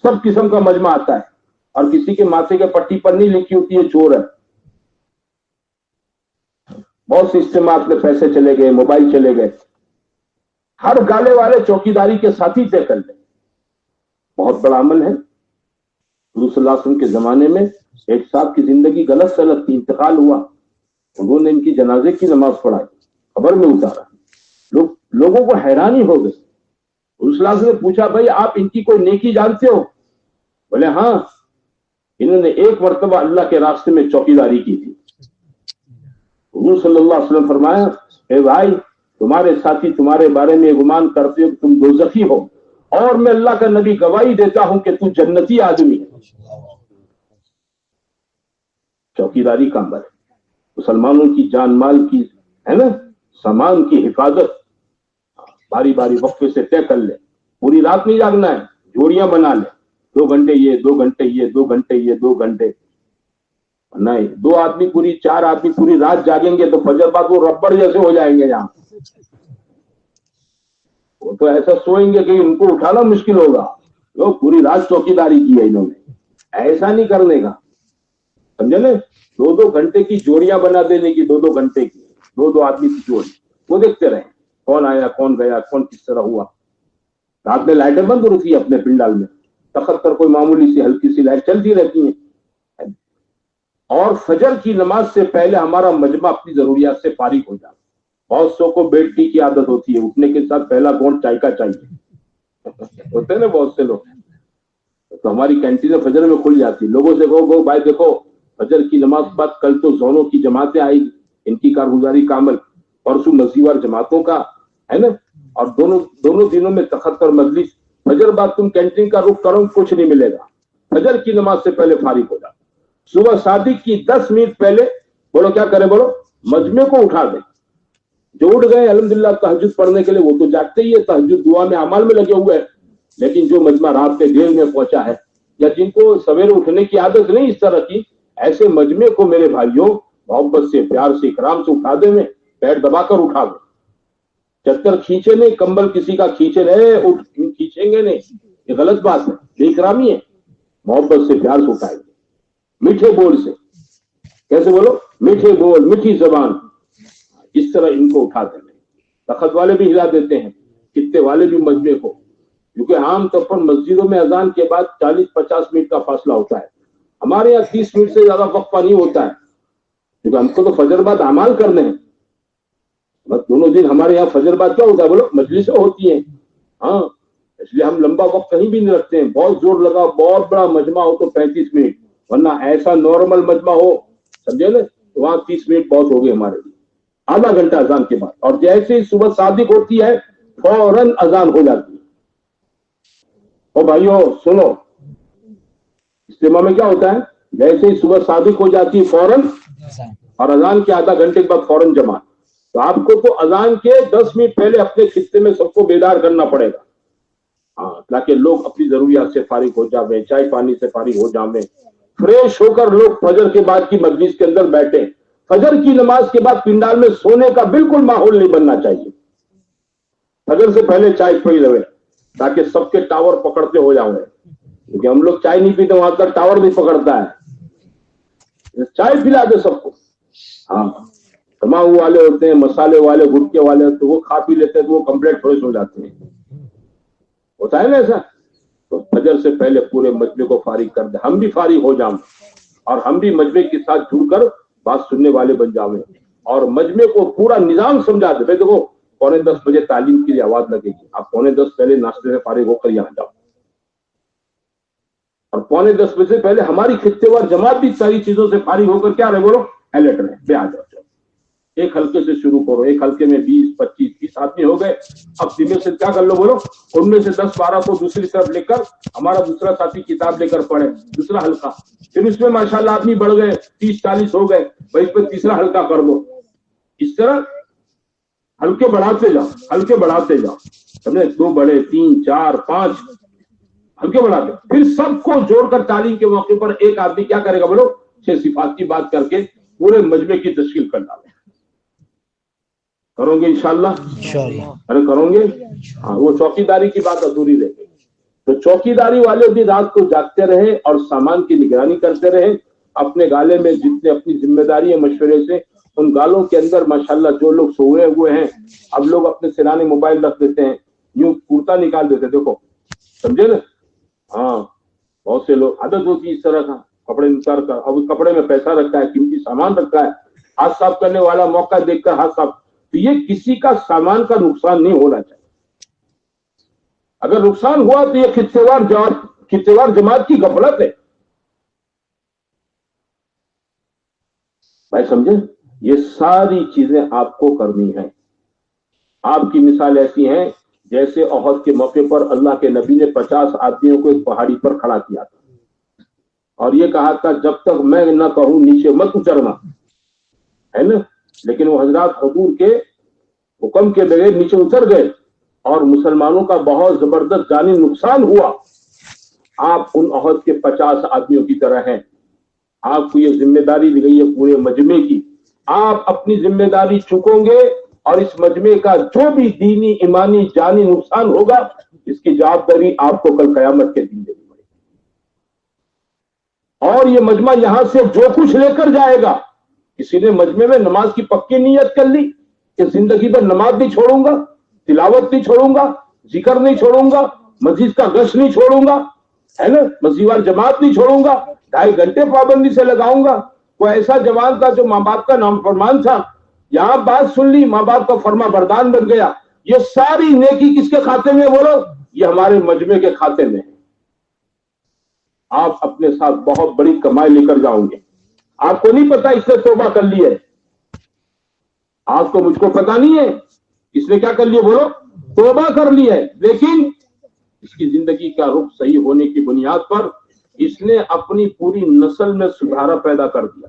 [SPEAKER 1] سب قسم کا مجمع آتا ہے, اور کسی کے ماتھے کے پٹی پر نہیں لکھی ہوتی ہے چور ہے. بہت سے اجتماعات میں پیسے چلے گئے, موبائل چلے گئے. ہر گالے والے چوکیداری کے ساتھی طے کر لیں. بہت بڑا عمل ہے. حضور صلی اللہ علیہ وسلم کے زمانے میں ایک صاحب کی زندگی غلط سلط تھی, انتقال ہوا, انہوں نے ان کی جنازے کی نماز پڑھائی, قبر میں اتارا. لوگوں کو حیرانی ہو گئی. حضور صلی اللہ علیہ وسلم نے پوچھا بھائی آپ ان کی کوئی نیکی جانتے ہو؟ بولے ہاں, انہوں نے ایک مرتبہ اللہ کے راستے میں چوکیداری کی تھی. حضور صلی اللہ علیہ وسلم فرمایا اے بھائی تمہارے ساتھی تمہارے بارے میں گمان کرتے ہو کہ تم دوزخی ہو, اور میں اللہ کا نبی گواہی دیتا ہوں کہ تو جنتی آدمی ہے. چوکیداری کا عمل ہے. مسلمانوں کی جان مال کی, ہے نا, سامان کی حفاظت باری باری وقفے سے طے کر لے. پوری رات نہیں جاگنا ہے, جوڑیاں بنا لے, 2 گھنٹے یہ, 2 گھنٹے یہ, 2 گھنٹے یہ, 2 گھنٹے نہیں. 2 آدمی پوری, 4 آدمی پوری رات جاگیں گے تو فجر بعد وہ ربڑ جیسے ہو جائیں گے. یہاں وہ تو ایسا سوئیں گے کہ ان کو اٹھانا مشکل ہوگا. لوگ پوری رات چوکیداری کی ہے انہوں نے, ایسا نہیں کرنے کا, سمجھے نا. 2 گھنٹے کی جوڑیاں بنا دینے کی, 2 گھنٹے کی, 2 آدمی کی جوڑی, وہ دیکھتے رہیں کون آیا کون گیا, کون کس طرح ہوا. رات میں لائٹیں بند ہوتی ہے اپنے پنڈال میں, تخت پر کوئی معمولی سی ہلکی سی لائٹ چلتی رہتی ہیں. اور فجر کی نماز سے پہلے ہمارا مجمع اپنی ضروریات سے فارغ ہو جاتا. بہت سو کو بیڈ ٹی کی عادت ہوتی ہے, اٹھنے کے ساتھ پہلا گھونٹ چائے کا چاہیے, ہوتے ہیں نا بہت سے لوگ. تو ہماری کینٹین فجر میں کھل جاتی. لوگوں سے کہو بھائی دیکھو فجر کی نماز کے بعد کل تو زونوں کی جماعتیں آئی, ان کی کارگزاری کا عمل, پرسوں مسیح جماعتوں کا, ہے نا, اور دونوں دنوں میں تخت پر مجلس. فجر بعد تم کینٹین کا رخ کرو کچھ نہیں ملے گا. فجر کی نماز سے پہلے فارغ ہو جا. صبح صادق کی 10 منٹ پہلے بولو کیا کریں, بولو مجمع کو اٹھا دیں. جو اٹھ گئے الحمدللہ تہجد پڑھنے کے لیے وہ تو جاگتے ہی ہے, تہجد دعا میں اعمال میں لگے ہوئے ہیں. لیکن جو مجمع رات کے دیر میں پہنچا ہے یا جن کو سویرے اٹھنے کی عادت نہیں اس طرح کی, ایسے مجمع کو میرے بھائیوں محبت سے, پیار سے, اکرام سے اٹھا دیں, میں پیر دبا کر اٹھا دیں. چتر کھینچے نہیں, کمبل کسی کا کھینچے نہیں, کھینچیں گے نہیں, یہ غلط بات ہے, بے اکرامی ہے. محبت سے پیار سے اٹھائیں گے, میٹھے بول سے. کیسے بولو, میٹھے بول, میٹھی زبان, اس طرح ان کو اٹھا دیں. تخت والے بھی ہلا دیتے ہیں, خطے والے بھی مجمع کو, کیونکہ عام طور پر مسجدوں میں اذان کے بعد 40-50 منٹ کا فاصلہ ہوتا ہے. ہمارے یہاں 30 منٹ سے زیادہ وقفہ نہیں ہوتا ہے, کیونکہ ہم کو تو فجر بعد اعمال کرنے ہیں. بس دونوں دن ہمارے یہاں فجر بعد کیا ہوتا ہے, بولو مجلسیں ہوتی ہیں. ہاں, اس لیے ہم لمبا وقت کہیں بھی نہیں رکھتے ہیں. بہت زور لگا, بہت بڑا مجمع ہو تو 35 منٹ, ورنہ ایسا نارمل مجمع ہو, سمجھے نا, تو وہاں 30 منٹ بہت ہو گئے ہمارے لیے. آدھا گھنٹہ اذان کے بعد, اور جیسے ہی صبح صادق ہوتی ہے فوراً اذان ہو جاتی ہے. اور بھائیو سنو, اجتماع میں کیا ہوتا ہے, جیسے ہی صبح صادق ہو جاتی ہے فوراً, اور اذان کے آدھا گھنٹے کے بعد فوراً جماعت. تو آپ کو تو اذان کے 10 منٹ پہلے اپنے خطے میں سب کو بیدار کرنا پڑے گا. ہاں تاکہ لوگ اپنی ضروریات سے فارغ ہو جاویں، چائے پانی سے فارغ ہو جاویں، فریش ہو کر لوگ فجر کے بعد کی مجلس کے اندر بیٹھے. فجر کی نماز کے بعد پنڈال میں سونے کا بالکل ماحول نہیں بننا چاہیے. فجر سے پہلے چائے پی لوے تاکہ سب کے ٹاور پکڑتے ہو جاؤں. کیونکہ ہم لوگ چائے نہیں پیتے، وہاں کا ٹاور نہیں پکڑتا ہے. چائے پلا دے سب کو. ہاں تمام والے ہوتے ہیں، مسالے والے، گٹکے والے ہوتے ہیں، وہ کھا پی لیتے ہیں تو وہ کمپلیٹ فریش ہو جاتے ہیں. ہوتا ہے نا ایسا. تو فجر سے پہلے پورے مجمع کو فارغ کر دیں، ہم بھی فارغ ہو جاؤں اور ہم بھی مجمع کے ساتھ جڑ کر بات سننے والے بن جاؤں اور مجمع کو پورا نظام سمجھا دے. دیکھو 9:45 بجے تعلیم کے لیے آواز لگے گی، آپ 9:45 پہلے ناشتے سے فارغ ہو کر یہاں جاؤ اور 9:45 بجے پہلے ہماری خطے وار جماعت بھی ساری چیزوں سے فارغ ہو کر کیا رہے بولو الرٹ رہے بے آ جاؤ. ایک حلقے سے شروع کرو، ایک حلقے میں 20 25 30 آدمی ہو گئے. اب دن سے کیا کر لو بولو، ان میں سے 10 12 کو دوسری طرف لے کر ہمارا دوسرا ساتھی کتاب لے کر پڑھے دوسرا حلقہ. پھر اس میں ماشاءاللہ آدمی بڑھ گئے 30 40 ہو گئے، بھائی اس پہ تیسرا حلقہ کر دو. اس طرح ہلکے بڑھاتے جاؤ، ہلکے بڑھاتے جاؤ. سمجھے 2 بڑھے 3 4 5 ہلکے بڑھاتے. پھر سب کو جوڑ کر تعلیم کے موقع پر ایک آدمی کیا کرے گا بولو 6 صفات کی بات کر کے پورے مجمع کی تشکیل کر ڈالے. کرو گے انشاءاللہ؟ ارے کرو گے. ہاں وہ چوکیداری کی بات ادھوری رہ گئی. تو چوکیداری والے بھی رات کو جاگتے رہے اور سامان کی نگرانی کرتے رہے. اپنے گالے میں جتنے اپنی ذمہ داری ہے مشورے سے ان گالوں کے اندر ماشاءاللہ جو لوگ سوئے ہوئے ہیں اب لوگ اپنے سرانے موبائل رکھ دیتے ہیں، یوں کرتا نکال دیتے. دیکھو سمجھے نا. ہاں بہت سے لوگ عادت ہوتی ہے اس طرح کا کپڑے نکال کر. اب کپڑے میں پیسہ رکھا ہے، قیمتی سامان رکھا ہے، ہاتھ صاف کرنے والا موقع دیکھ کر ہاتھ صاف. تو یہ کسی کا سامان کا نقصان نہیں ہونا چاہیے. اگر نقصان ہوا تو یہ خطے وار جماعت کی غفلت ہے. بھائی سمجھے. یہ ساری چیزیں آپ کو کرنی ہیں. آپ کی مثال ایسی ہیں جیسے احد کے موقع پر اللہ کے نبی نے 50 آدمیوں کو ایک پہاڑی پر کھڑا کیا تھا اور یہ کہا تھا جب تک میں نہ کہوں نیچے مت اترنا، ہے نا. لیکن وہ حضرات حضور کے حکم کے بغیر نیچے اتر گئے اور مسلمانوں کا بہت زبردست جانی نقصان ہوا. آپ ان احد کے 50 آدمیوں کی طرح ہیں. آپ کو یہ ذمہ داری دی گئی ہے پورے مجمع کی. آپ اپنی ذمہ داری چکو گے اور اس مجمع کا جو بھی دینی ایمانی جانی نقصان ہوگا اس کی جوابداری آپ کو کل قیامت کے دن دینی پڑے گی. اور یہ مجمع یہاں سے جو کچھ لے کر جائے گا، کسی نے مجمع میں نماز کی پکی نیت کر لی کہ زندگی بھر نماز نہیں چھوڑوں گا، تلاوت نہیں چھوڑوں گا، ذکر نہیں چھوڑوں گا، مسجد کا گشت نہیں چھوڑوں گا، ہے نا، مسجد وال جماعت نہیں چھوڑوں گا، 2.5 گھنٹے پابندی سے لگاؤں گا. کوئی ایسا جوان تھا جو ماں باپ کا نام فرمان تھا، یہاں بات سن لی ماں باپ کا فرما بردار بن گیا. یہ ساری نیکی کس کے کھاتے میں بولو؟ یہ ہمارے مجمع کے کھاتے میں. آپ اپنے ساتھ بہت بڑی کمائی لے کر جاؤں گے. آپ کو نہیں پتا اس نے توبہ کر لی ہے، آپ کو مجھ کو پتا نہیں ہے اس نے کیا کر لیا بولو توبہ کر لی ہے. لیکن اس کی زندگی کا رخ صحیح ہونے کی بنیاد پر اس نے اپنی پوری نسل میں سدھارا پیدا کر دیا.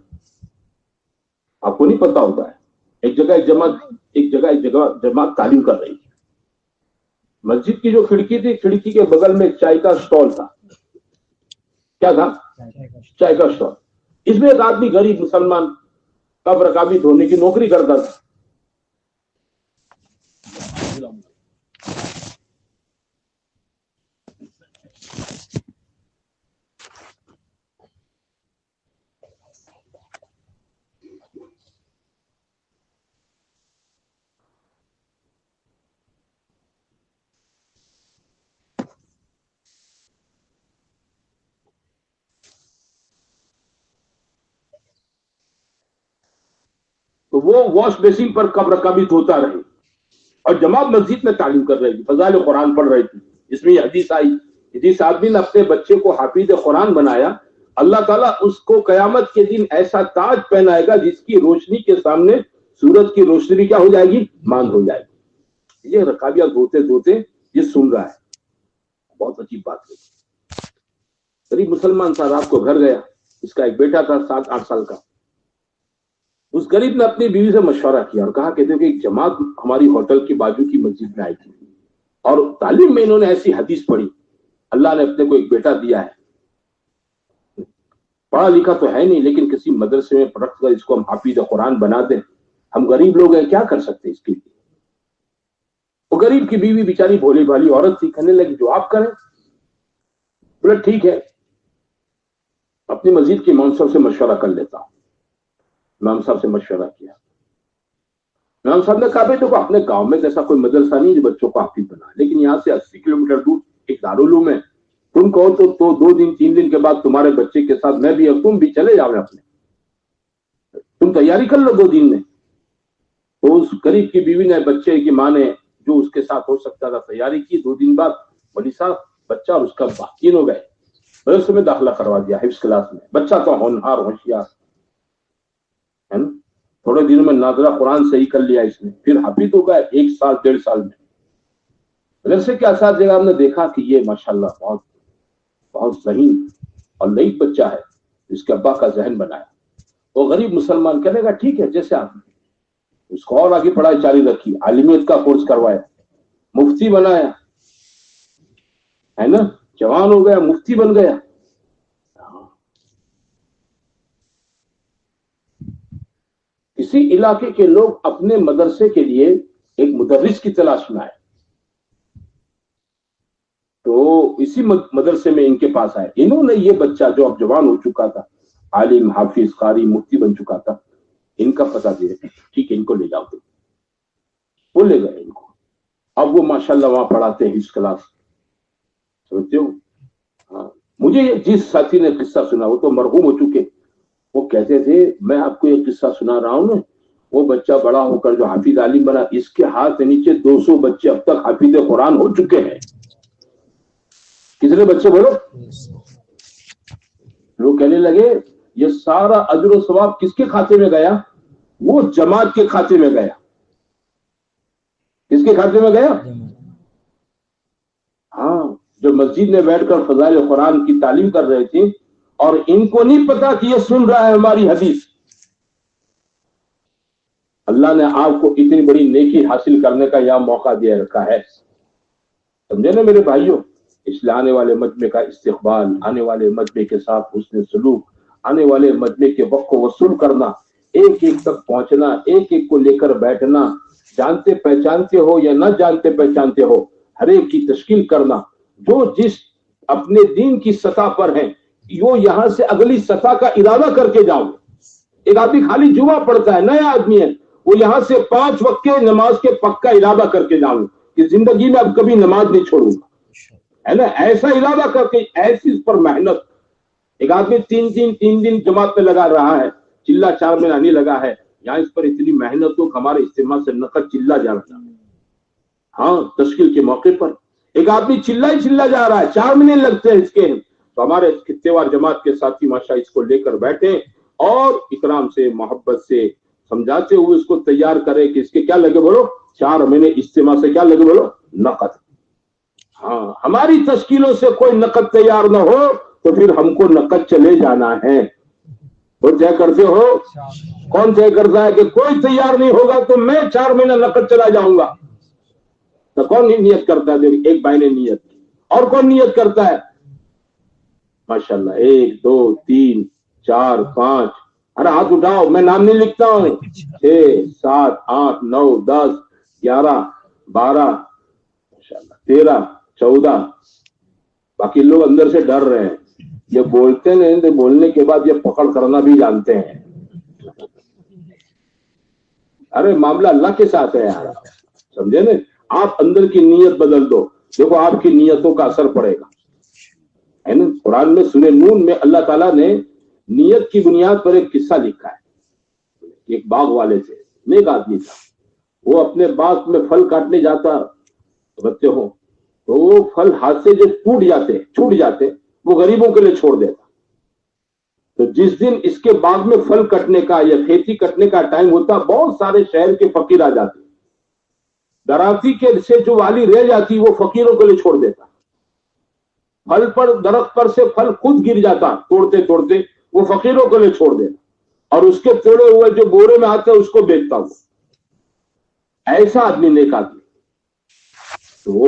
[SPEAKER 1] آپ کو نہیں پتا ہوتا ہے. ایک جگہ جماعت تعلیم کر رہی تھی. مسجد کی جو کھڑکی تھی، کھڑکی کے بغل میں چائے کا سٹال تھا. کیا تھا؟ چائے کا سٹال. اس میں ایک آدمی غریب مسلمان کب رکابی دھونے کی نوکری کرتا تھا. تو وہ واش بیسن پر کب رکابی دھوتا رہے اور جماعت مسجد میں تعلیم کر رہی تھی، فضائل قرآن پڑھ رہی تھی. اس میں یہ حدیث آئی، جس آدمی نے اپنے بچے کو حافظ قرآن بنایا اللہ تعالیٰ اس کو قیامت کے دن ایسا تاج پہنائے گا جس کی روشنی کے سامنے سورج کی روشنی کیا ہو جائے گی؟ ماند ہو جائے گی. یہ رکابیاں دھوتے دھوتے یہ سن رہا ہے. بہت عجیب بات ہے. غریب مسلمان تھا، رات کو گھر گیا. اس کا ایک بیٹا تھا 7-8 سال کا. اس غریب نے اپنی بیوی سے مشورہ کیا اور کہا کہ دیکھو ایک جماعت ہماری ہوٹل کے بازو کی مسجد میں آئی تھی اور تعلیم میں انہوں نے ایسی حدیث پڑھی، اللہ نے اپنے کو ایک بیٹا دیا ہے، پڑھا لکھا تو ہے نہیں لیکن کسی مدرسے میں پڑھ کر اس کو ہم حافظ قرآن بنا دیں، ہم غریب لوگ ہیں کیا کر سکتے اس کے لیے؟ وہ غریب کی بیوی بیچاری بھولی بھالی عورت تھی، کہنے لگی جو آپ کریں۔ بولے ٹھیک ہے، اپنی مسجد کے امام صاحب سے مشورہ کر لیتا ہوں۔ امام صاحب سے مشورہ کیا، امام صاحب نے کہا دیکھو اپنے گاؤں میں ایسا کوئی مدرسہ نہیں جو بچوں کو حافظ بنا، لیکن یہاں سے 80 کلومیٹر دور ایک دارالعلوم ہے، تم کہو تو 2 دن 3 دن کے بعد تمہارے بچے کے ساتھ میں بھی اور تم بھی چلے جاؤ اپنے، تم تیاری کر لو 2 دن میں۔ تو اس غریب کی بیوی نے، بچے کی ماں نے جو اس کے ساتھ ہو سکتا تھا تیاری کی۔ 2 دن بعد ولی صاحب بچہ اور اس کا باقین ہو گئے، مدرسے میں داخلہ کروا دیا حفظ کلاس میں۔ بچہ تو ہونہار ہوشیار ہے نا، تھوڑے دنوں میں ناظرہ قرآن صحیح کر لیا اس نے، پھر حافظ ہو گئے 1 سال 1.5 سال میں۔ مدرسے کے اساتذہ نے دیکھا کہ یہ ماشاءاللہ بہت بہت ذہین اور لئیف بچہ ہے، اس کے ابا کا ذہن بنایا۔ وہ غریب مسلمان کہنے گا ٹھیک ہے جیسے آپ، اس کو اور آگے پڑھائی جاری رکھی، عالمیت کا کورس کروایا، مفتی بنایا ہے نا، جوان ہو گیا مفتی بن گیا۔ کسی علاقے کے لوگ اپنے مدرسے کے لیے ایک مدرس کی تلاش میں آئے، تو اسی مدرسے میں ان کے پاس آئے، انہوں نے یہ بچہ جو اب جوان ہو چکا تھا، عالم حافظ قاری مفتی بن چکا تھا، ان کا پتہ دے، ٹھیک ہے ان کو لے جاؤ۔ وہ لے گئے ان کو، اب وہ ماشاءاللہ وہاں پڑھاتے ہیں حفظ کلاس، سمجھتے ہو؟ ہاں، مجھے جس ساتھی نے قصہ سنا وہ تو مرحوم ہو چکے، وہ کہتے تھے میں آپ کو یہ قصہ سنا رہا ہوں نا، وہ بچہ بڑا ہو کر جو حافظ عالم بنا، اس کے ہاتھ کے نیچے 200 بچے اب تک حافظ قرآن ہو چکے ہیں۔ کتنے بچے بولو؟ لوگ کہنے لگے یہ سارا اجر و ثواب کس کے کھاتے میں گیا؟ وہ جماعت کے کھاتے میں گیا۔ کس کے کھاتے میں گیا؟ ہاں، جو مسجد میں بیٹھ کر فضائل قرآن کی تعلیم کر رہے تھے اور ان کو نہیں پتا کہ یہ سن رہا ہے ہماری حدیث۔ اللہ نے آپ کو اتنی بڑی نیکی حاصل کرنے کا یہاں موقع دیا رکھا ہے، سمجھے نا میرے بھائیوں؟ اس لیے آنے والے مجمع کا استقبال، آنے والے مجمع کے ساتھ حسن سلوک، آنے والے مجمع کے وقت کو وصول کرنا، ایک ایک تک پہنچنا، ایک ایک کو لے کر بیٹھنا، جانتے پہچانتے ہو یا نہ جانتے پہچانتے ہو، ہر ایک کی تشکیل کرنا، جو جس اپنے دین کی سطح پر ہیں وہ یہاں سے اگلی سطح کا ارادہ کر کے جاؤ۔ ایک آدمی خالی جمعہ پڑھتا ہے، نیا آدمی ہے، وہ یہاں سے 5 وقت کے نماز کے پکا ارادہ کر کے جاؤں کہ زندگی میں اب کبھی نماز نہیں چھوڑوں گا، ہے نا، ایسا ارادہ کر کے، ایسی اس پر محنت۔ ایک آدمی 3 دن جماعت میں لگا رہا ہے، چلہ 4 مہینہ نہیں لگا ہے، یہاں اس پر اتنی محنت ہو ہمارے اجتماع سے نقد چلہ جا رہا ہے۔ ہاں، تشکیل کے موقع پر ایک آدمی چلہ جا رہا ہے، 4 مہینے لگتے ہیں اس کے، تو ہمارے خطے وار جماعت کے ساتھی ماشاء اس کو لے کر بیٹھے اور اکرام سے محبت سے سمجھاتے ہوئے اس کو تیار کرے کہ اس کے کیا لگے بولو، 4 مہینے اجتماع سے کیا لگے بولو، نقد۔ ہاں، ہماری تشکیلوں سے کوئی نقد تیار نہ ہو تو پھر ہم کو نقد چلے جانا ہے۔ وہ طے کرتے ہو، کون طے کرتا ہے کہ کوئی تیار نہیں ہوگا تو میں 4 مہینہ نقد چلا جاؤں گا؟ تو کون نیت کرتا ہے؟ ایک بھائی نے نیت کی، اور کون نیت کرتا ہے؟ ماشاءاللہ 1 2 3 4 5، ارے ہاتھ اٹھاؤ، میں نام نہیں لکھتا ہوں، 6 7 8 9 10 11 12 ماشاءاللہ 13 14، باقی لوگ اندر سے ڈر رہے ہیں، یہ بولتے نہیں تو بولنے کے بعد یہ پکڑ کرنا بھی جانتے ہیں۔ ارے معاملہ اللہ کے ساتھ ہے یار، سمجھے نا؟ آپ اندر کی نیت بدل دو، دیکھو آپ کی نیتوں کا اثر پڑے گا، ہے نا؟ قرآن میں سورہ نون میں اللہ تعالیٰ نے نیت کی بنیاد پر ایک قصہ لکھا ہے۔ ایک باغ والے تھے، نیک آدمی تھا، وہ اپنے باغ میں پھل کاٹنے جاتا، بچے ہوں تو وہ پھل ہاتھ سے جو چھوٹ جاتے وہ غریبوں کے لیے چھوڑ دیتا۔ تو جس دن اس کے باغ میں پھل کٹنے کا یا کھیتی کٹنے کا ٹائم ہوتا، بہت سارے شہر کے فقیر آ جاتے، دراتی کے سے جو والی رہ جاتی وہ فقیروں کے لیے چھوڑ دیتا۔ پھل پر، درخت پر سے پھل خود گر جاتا، توڑتے وہ فقیروں کے لیے چھوڑ دیتا، اور اس کے توڑے ہوئے جو بورے میں آتے اس کو بیچتا ہوں۔ ایسا آدمی نیک آدمی، تو وہ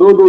[SPEAKER 1] 2-2,